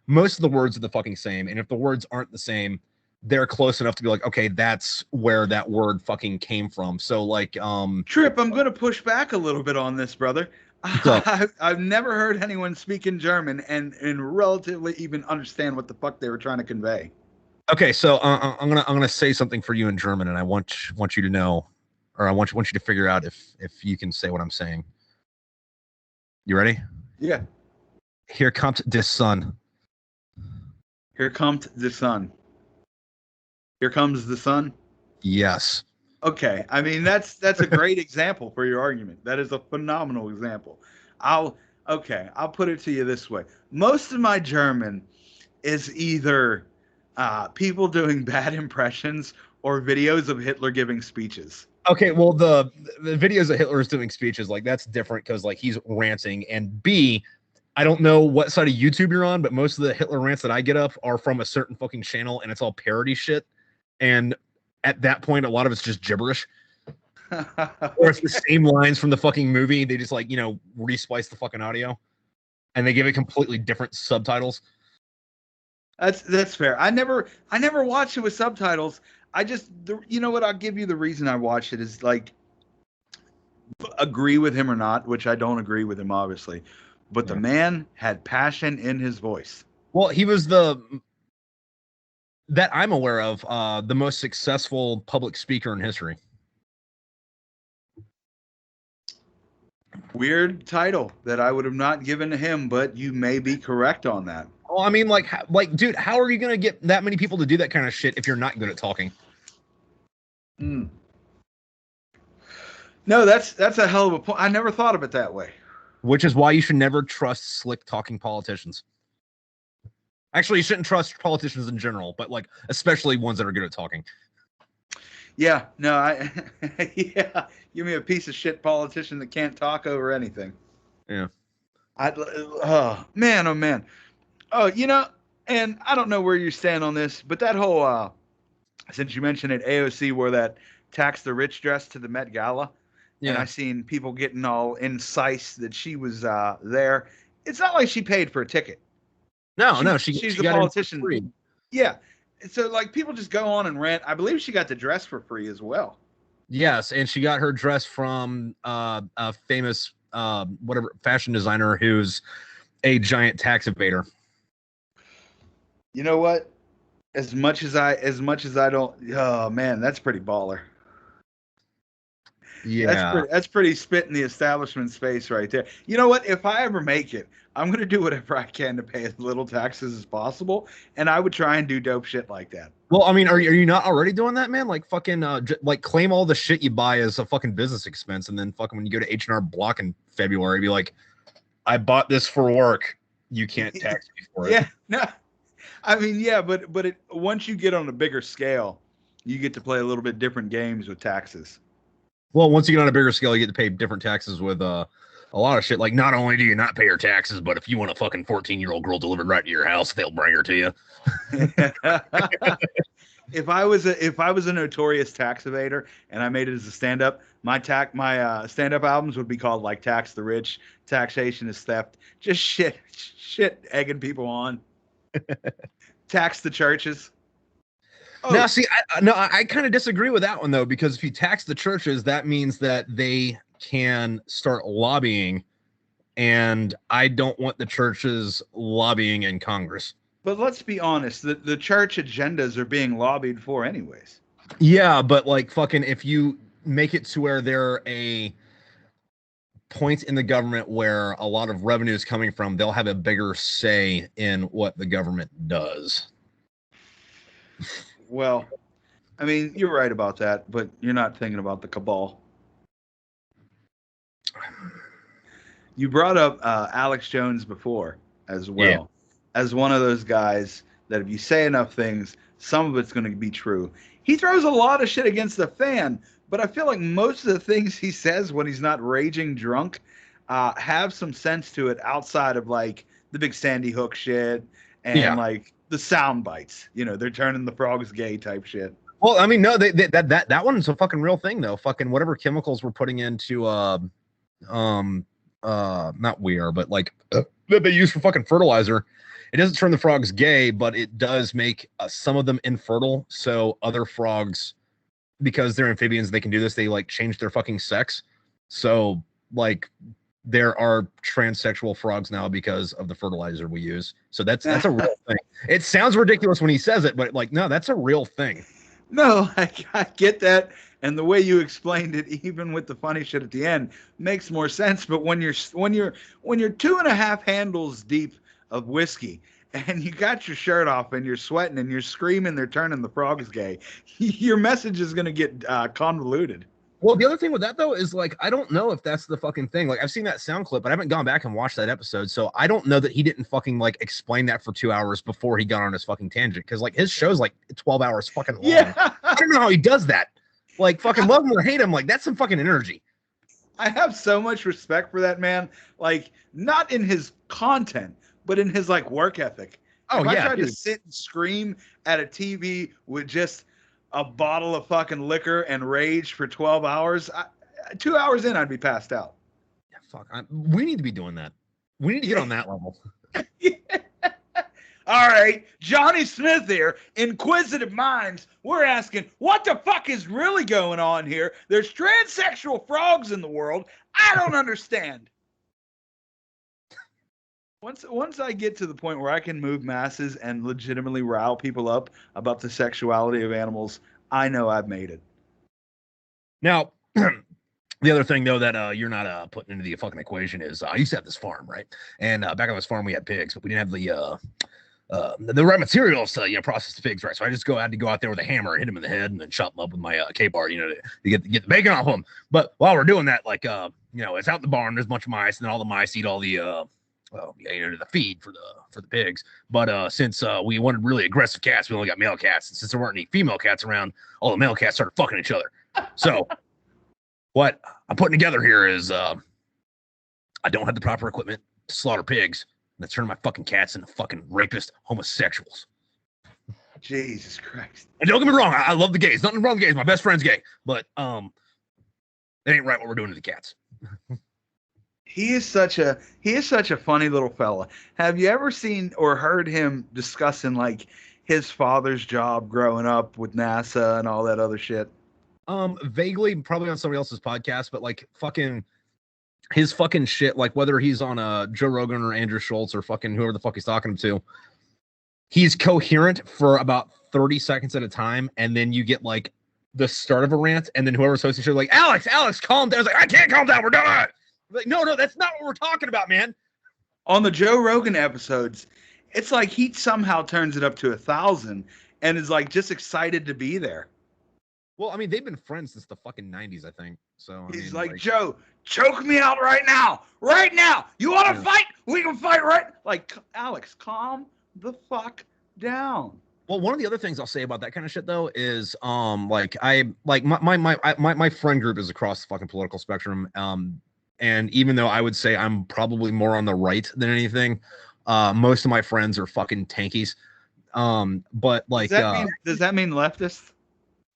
most of the words are the fucking same. And if the words aren't the same, they're close enough to be like, okay, that's where that word fucking came from. So like, Tripp, I'm going to push back a little bit on this, brother. I've never heard anyone speak in German and relatively even understand what the fuck they were trying to convey. Okay, so I'm gonna say something for you in German, and I want you to know, or I want you to figure out if you can say what I'm saying. You ready? Yeah. Here kommt der Sun. Here comes the sun. Here comes the sun. Yes. Okay, I mean that's a great example for your argument. That is a phenomenal example. I'll put it to you this way. Most of my German is either people doing bad impressions or videos of Hitler giving speeches. Okay, well the videos of Hitler's doing speeches, like that's different because like he's ranting, and B, I don't know what side of YouTube you're on, but most of the Hitler rants that I get up are from a certain fucking channel, and it's all parody shit. And at that point, a lot of it's just gibberish. Or it's the same lines from the fucking movie. They just like, resplice the fucking audio, and they give it completely different subtitles. That's fair. I never watched it with subtitles. You know what? I'll give you the reason I watched it is like agree with him or not, which I don't agree with him obviously, but the man had passion in his voice. Well, he was that I'm aware of, the most successful public speaker in history. Weird title that I would have not given to him, but you may be correct on that. Well, I mean, like, dude, how are you gonna get that many people to do that kind of shit if you're not good at talking? No, that's a hell of a point. I never thought of it that way. Which is why you should never trust slick talking politicians. Actually, you shouldn't trust politicians in general, but like especially ones that are good at talking. Yeah, no, yeah, give me a piece of shit politician that can't talk over anything. Yeah. Oh man. Oh, and I don't know where you stand on this, but that whole since you mentioned it, AOC wore that tax the rich dress to the Met Gala. Yeah. And I seen people getting all incensed that she was there. It's not like she paid for a ticket. No, she's a politician. Free. Yeah. So like people just go on and rant. I believe she got the dress for free as well. Yes, and she got her dress from a famous whatever fashion designer who's a giant tax evader. You know what? As much as I don't, oh man, that's pretty baller. Yeah, that's pretty spit in the establishment space right there. You know what? If I ever make it, I'm gonna do whatever I can to pay as little taxes as possible, and I would try and do dope shit like that. Well, I mean, are you not already doing that, man? Like fucking like claim all the shit you buy as a fucking business expense, and then fucking when you go to H&R Block in February, be like, I bought this for work. You can't tax me for it. Yeah, no. I mean, yeah, but once you get on a bigger scale, you get to play a little bit different games with taxes. Well, once you get on a bigger scale, you get to pay different taxes with a lot of shit. Like, not only do you not pay your taxes, but if you want a fucking 14-year-old girl delivered right to your house, they'll bring her to you. If I was a notorious tax evader and I made it as a stand-up, my stand-up albums would be called like Tax the Rich, Taxation is Theft, just shit egging people on. Tax the churches. Oh. Now, see, I kind of disagree with that one, though, because if you tax the churches, that means that they can start lobbying, and I don't want the churches lobbying in Congress. But let's be honest, the church agendas are being lobbied for anyways. Yeah, but like fucking if you make it to where they're a point in the government where a lot of revenue is coming from, they'll have a bigger say in what the government does. Well, I mean, you're right about that, but you're not thinking about the cabal. You brought up Alex Jones before as well, as one of those guys that if you say enough things, some of it's going to be true. He throws a lot of shit against the fan, but I feel like most of the things he says when he's not raging drunk have some sense to it outside of like the big Sandy Hook shit and like the sound bites. They're turning the frogs gay type shit. Well, I mean, no, that one's a fucking real thing though. Fucking whatever chemicals we're putting into not weir, but like that they use for fucking fertilizer. It doesn't turn the frogs gay, but it does make some of them infertile. So other frogs, because they're amphibians, they can do this. They like change their fucking sex. So like there are transsexual frogs now because of the fertilizer we use. So that's a real thing. It sounds ridiculous when he says it, but like, no, that's a real thing. No, I get that, and the way you explained it, even with the funny shit at the end, makes more sense. But when you're 2.5 handles deep of whiskey, and you got your shirt off, and you're sweating, and you're screaming, they're turning the frogs gay, your message is gonna get convoluted. Well, the other thing with that though is like, I don't know if that's the fucking thing. Like, I've seen that sound clip, but I haven't gone back and watched that episode, so I don't know that he didn't fucking like explain that for 2 hours before he got on his fucking tangent. Because like his show's like 12 hours fucking long. Yeah, I don't know how he does that. Like, fucking love him or hate him, like that's some fucking energy. I have so much respect for that man. Like, not in his content, but in his like work ethic. Oh if I yeah, tried to dude. sit and scream at a TV with just a bottle of fucking liquor and rage for 12 hours, 2 hours in, I'd be passed out. Yeah, fuck. We need to be doing that. We need to get on that level. Yeah. All right, Johnny Smith here, Inquisitive Minds. We're asking, what the fuck is really going on here? There's transsexual frogs in the world. I don't understand. Once I get to the point where I can move masses and legitimately rile people up about the sexuality of animals, I know I've made it. Now, the other thing though that you're not putting into the fucking equation is I used to have this farm, right? And back on this farm we had pigs, but we didn't have the right materials to process the pigs, right? So I just had to go out there with a hammer, hit them in the head, and then chop them up with my K-bar, to get the bacon off them. But while we're doing that, like it's out in the barn. There's a bunch of mice, and then all the mice eat all the the feed for the pigs. But since we wanted really aggressive cats, we only got male cats, and since there weren't any female cats around, all the male cats started fucking each other. So what I'm putting together here is I don't have the proper equipment to slaughter pigs. That's turning my fucking cats into fucking rapist homosexuals. Jesus Christ. And don't get me wrong, I love the gays. Nothing wrong with gays. My best friend's gay. But it ain't right what we're doing to the cats. He is such a funny little fella. Have you ever seen or heard him discussing like his father's job growing up with NASA and all that other shit? Vaguely, probably on somebody else's podcast, but like fucking his fucking shit, like whether he's on Joe Rogan or Andrew Schultz or fucking whoever the fuck he's talking to, he's coherent for about 30 seconds at a time, and then you get like the start of a rant, and then whoever's hosting the show like, Alex, calm down. I was like, I can't calm down, we're done. Like, no, that's not what we're talking about, man. On the Joe Rogan episodes, it's like he somehow turns it up to 1,000 and is like just excited to be there. Well, I mean, they've been friends since the fucking 90s, I think. So he's like, Joe, choke me out right now. Right now. You want to fight? We can fight right. Like, Alex, calm the fuck down. Well, one of the other things I'll say about that kind of shit though is my friend group is across the fucking political spectrum. And even though I would say I'm probably more on the right than anything, most of my friends are fucking tankies. But like, does that mean leftist?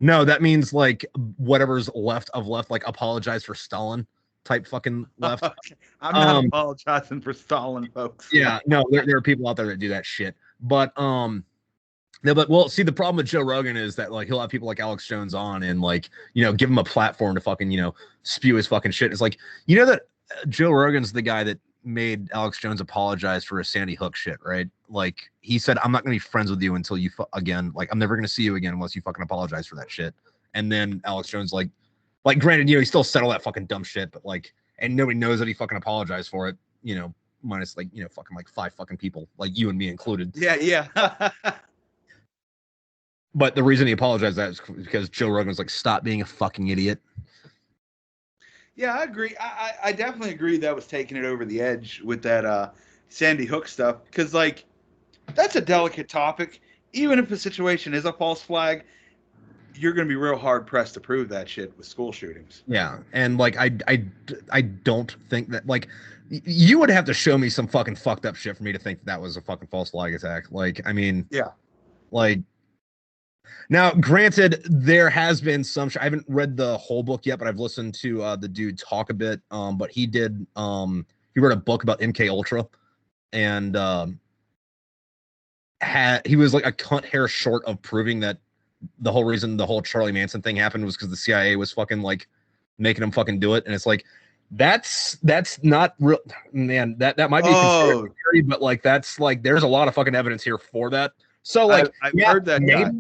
No, that means like whatever's left of left, like apologize for Stalin type fucking left. Okay. I'm not apologizing for Stalin, folks. Yeah, no, there are people out there that do that shit. But well, see, the problem with Joe Rogan is that like he'll have people like Alex Jones on and like give him a platform to fucking spew his fucking shit. It's like that Joe Rogan's the guy that made Alex Jones apologize for a Sandy Hook shit, right? Like he said, I'm not gonna be friends with you until you again. Like I'm never gonna see you again unless you fucking apologize for that shit. And then Alex Jones like granted, he still said all that fucking dumb shit, but like, and nobody knows that he fucking apologized for it. Minus like fucking like 5 fucking people, like you and me included. Yeah. But the reason he apologized that is because Joe Rogan's like, stop being a fucking idiot. Yeah, I agree. I definitely agree that was taking it over the edge with that Sandy Hook stuff. Because, like, that's a delicate topic. Even if a situation is a false flag, you're going to be real hard-pressed to prove that shit with school shootings. Yeah, and, like, I don't think that, like, you would have to show me some fucking fucked up shit for me to think that was a fucking false flag attack. Like, I mean... Yeah. Like... Now, granted, there has been some. I haven't read the whole book yet, but I've listened to the dude talk a bit. But he did. He wrote a book about MK Ultra, and he was like a cunt hair short of proving that the whole reason the whole Charlie Manson thing happened was because the CIA was fucking like making him fucking do it. And it's like, That's not real, man. That might be conspiracy theory, but like that's like there's a lot of fucking evidence here for that. So like I've heard that maybe, guy.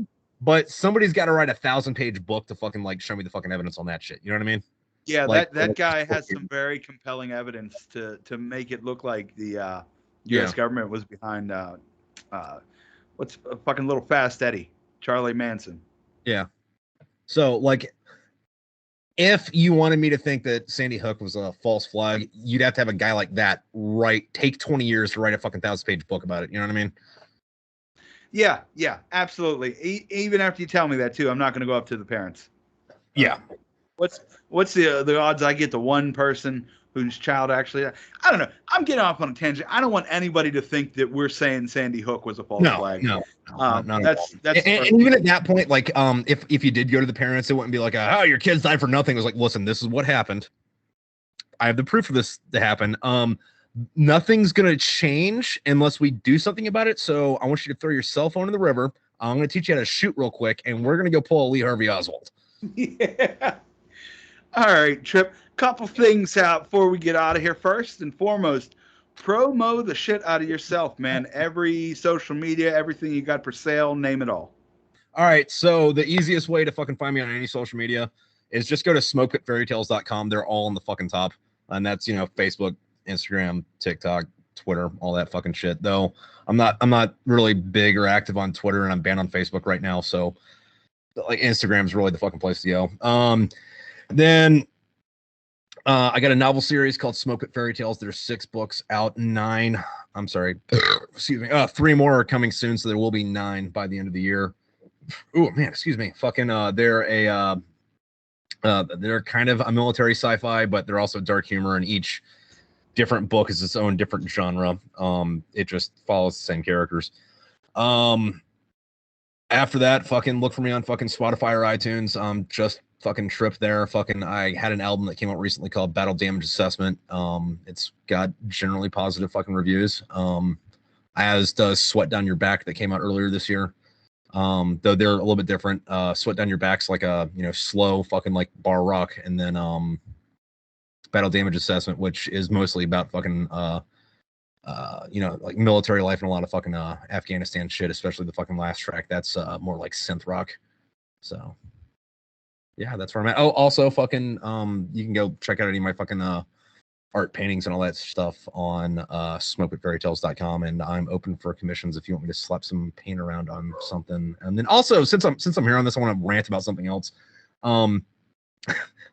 but somebody's got to write a 1,000-page book to fucking like show me the fucking evidence on that shit. You know what I mean? Yeah, Like, that guy has some very compelling evidence to make it look like the U.S. government was behind what's a fucking little Fast Eddie, Charlie Manson. Yeah. So like, if you wanted me to think that Sandy Hook was a false flag, you'd have to have a guy like that take 20 years to write a fucking 1,000-page book about it. You know what I mean? Yeah, absolutely. Even after you tell me that too, I'm not going to go up to the parents. Yeah. What's the odds I get to one person whose child actually? I don't know. I'm getting off on a tangent. I don't want anybody to think that we're saying Sandy Hook was a false flag. No, that's and even at that point, like, if you did go to the parents, it wouldn't be like, oh, your kids died for nothing. It was like, listen, this is what happened. I have the proof of this to happen. Nothing's gonna change unless we do something about it. So I want you to throw your cell phone in the river. I'm gonna teach you how to shoot real quick, and we're gonna go pull a Lee Harvey Oswald. Yeah. All right, Tripp. Couple things out before we get out of here. First and foremost, promo the shit out of yourself, man. Every social media, everything you got for sale, name it all. All right. So the easiest way to fucking find me on any social media is just go to smokepitfairytales.com. They're all on the fucking top. And that's, Facebook, Instagram, TikTok, Twitter, all that fucking shit. Though I'm not really big or active on Twitter, and I'm banned on Facebook right now. So like Instagram's really the fucking place to go. Then I got a novel series called Smoke Pit Fairy Tales. There's 6 books out. 3 more are coming soon, so there will be 9 by the end of the year. Oh man, excuse me. Fucking they're kind of a military sci-fi, but they're also dark humor, and each different book is its own different genre. It just follows the same characters. After that, fucking look for me on fucking Spotify or iTunes. Just fucking Tripp there. Fucking I had an album that came out recently called Battle Damage Assessment. It's got generally positive fucking reviews. As does Sweat Down Your Back that came out earlier this year. Though they're a little bit different. Sweat Down Your Back's like a slow fucking like bar rock, and then Battle Damage Assessment, which is mostly about fucking like military life and a lot of fucking Afghanistan shit, especially the fucking last track. That's more like synth rock. So yeah, that's where I'm at. Oh, also fucking you can go check out any of my fucking art paintings and all that stuff on smokewithfairytales.com, and I'm open for commissions if you want me to slap some paint around on something. And then also, since I'm here on this, I want to rant about something else.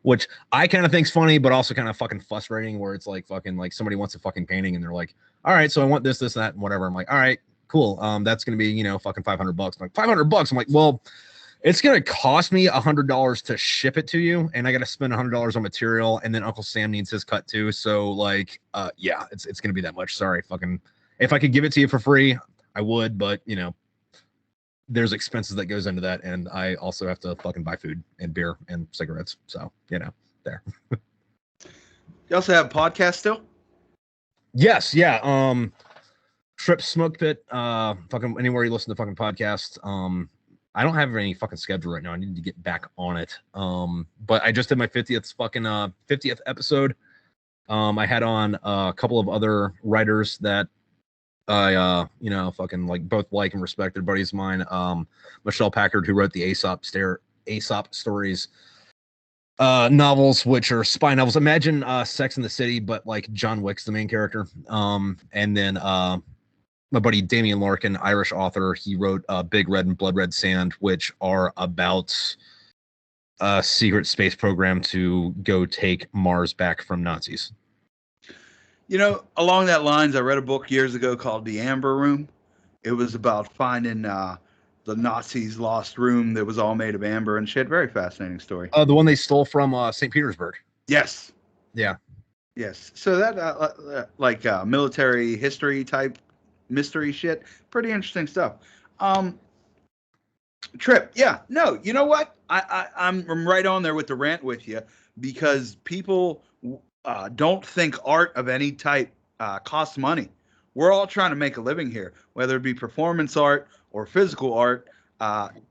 Which I kind of think's funny, but also kind of fucking frustrating, where it's like fucking like somebody wants a fucking painting and they're like, all right, so I want this, and that, and whatever. I'm like, all right, cool. That's going to be, fucking $500. I'm like, $500. I'm like, well, it's going to cost me $100 to ship it to you. And I got to spend $100 on material. And then Uncle Sam needs his cut too. So like, yeah, it's going to be that much. Sorry. Fucking, if I could give it to you for free, I would, but there's expenses that goes into that, and I also have to fucking buy food and beer and cigarettes. So there. You also have a podcast still? Yes, yeah. Tripp Smoke Pit. Fucking anywhere you listen to fucking podcasts. I don't have any fucking schedule right now. I need to get back on it. But I just did my 50th episode. I had on a couple of other writers that I fucking like both like and respect. They're buddies of mine. Michelle Packard, who wrote the Aesop stories novels, which are spy novels. Imagine Sex in the City, but like John Wick's the main character. And then my buddy Damian Larkin, Irish author, he wrote Big Red and Blood Red Sand, which are about a secret space program to go take Mars back from Nazis. Along that lines, I read a book years ago called The Amber Room. It was about finding the Nazis' lost room that was all made of amber and shit. Very fascinating story. The one they stole from St. Petersburg. Yes. Yeah. Yes. So that like military history type mystery shit. Pretty interesting stuff. Tripp. Yeah. No. You know what? I'm right on there with the rant with you, because people don't think art of any type costs money. We're all trying to make a living here, whether it be performance art or physical art.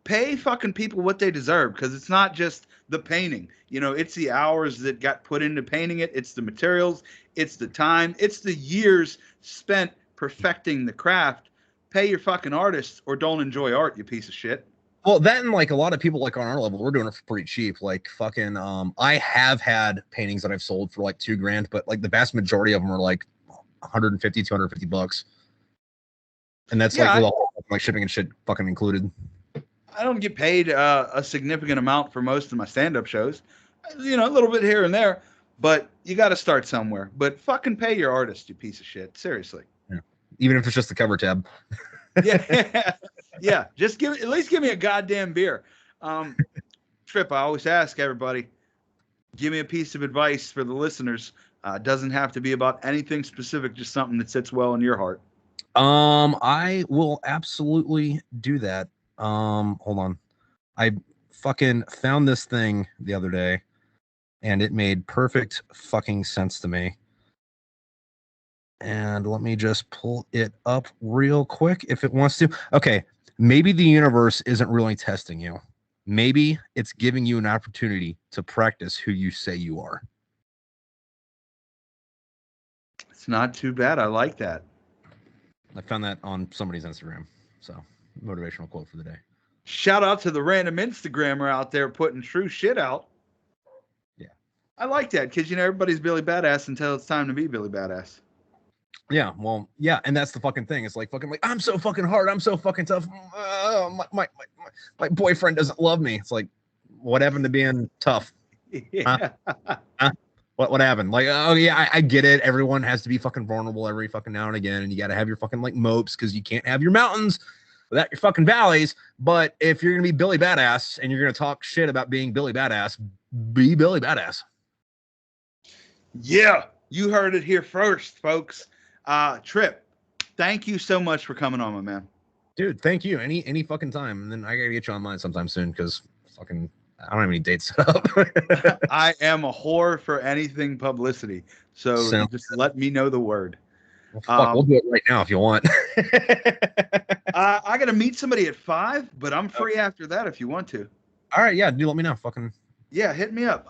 Pay fucking people what they deserve, because it's not just the painting. You know, it's the hours that got put into painting it. It's the materials. It's the time. It's the years spent perfecting the craft. Pay your fucking artists or don't enjoy art, you piece of shit. Well, that and like a lot of people like on our level, we're doing it for pretty cheap. Like fucking, I have had paintings that I've sold for like $2,000, but like the vast majority of them are like 150, 250 bucks. And that's Yeah, like with all like shipping and shit fucking included. I don't get paid a significant amount for most of my stand-up shows. You know, a little bit here and there, but you got to start somewhere. But fucking pay your artist, you piece of shit. Seriously. Yeah. Even if it's just the cover tab. Yeah. Yeah. Just at least give me a goddamn beer. Tripp, I always ask everybody, give me a piece of advice for the listeners. Doesn't have to be about anything specific, just something that sits well in your heart. I will absolutely do that. Hold on. I fucking found this thing the other day and it made perfect fucking sense to me. And let me just pull it up real quick if it wants to. Okay. Maybe the universe isn't really testing you. Maybe it's giving you an opportunity to practice who you say you are. It's not too bad. I like that. I found that on somebody's Instagram. So, motivational quote for the day. Shout out to the random Instagrammer out there putting true shit out. Yeah. I like that because, you know, everybody's Billy Badass until it's time to be Billy Badass. Yeah, well, yeah, and that's the fucking thing. It's like fucking like I'm so fucking hard. I'm so fucking tough. My boyfriend doesn't love me. It's like, what happened to being tough? Yeah. Huh? What happened? Like, oh yeah, I get it. Everyone has to be fucking vulnerable every fucking now and again, and you got to have your fucking like mopes because you can't have your mountains without your fucking valleys. But if you're gonna be Billy Badass and you're gonna talk shit about being Billy Badass, be Billy Badass. Yeah, you heard it here first, folks. Tripp, thank you so much for coming on, my man. Dude, thank you. Any fucking time, and then I gotta get you online sometime soon because fucking I don't have any dates set up. I am a whore for anything publicity, so just let me know the word. Well, fuck, we'll do it right now if you want. I gotta meet somebody at 5, but I'm free after that if you want to. All right, yeah, do let me know. Fucking yeah, hit me up.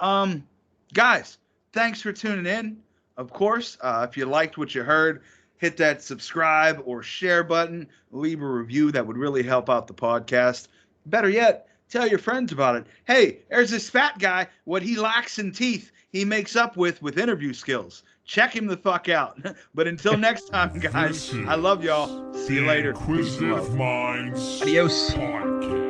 Guys, thanks for tuning in. Of course, if you liked what you heard, hit that subscribe or share button. Leave a review. That would really help out the podcast. Better yet, tell your friends about it. Hey, there's this fat guy. What he lacks in teeth, he makes up with interview skills. Check him the fuck out. But until next time, guys, I love y'all. See you later. Inquisitive Minds adios. Podcast.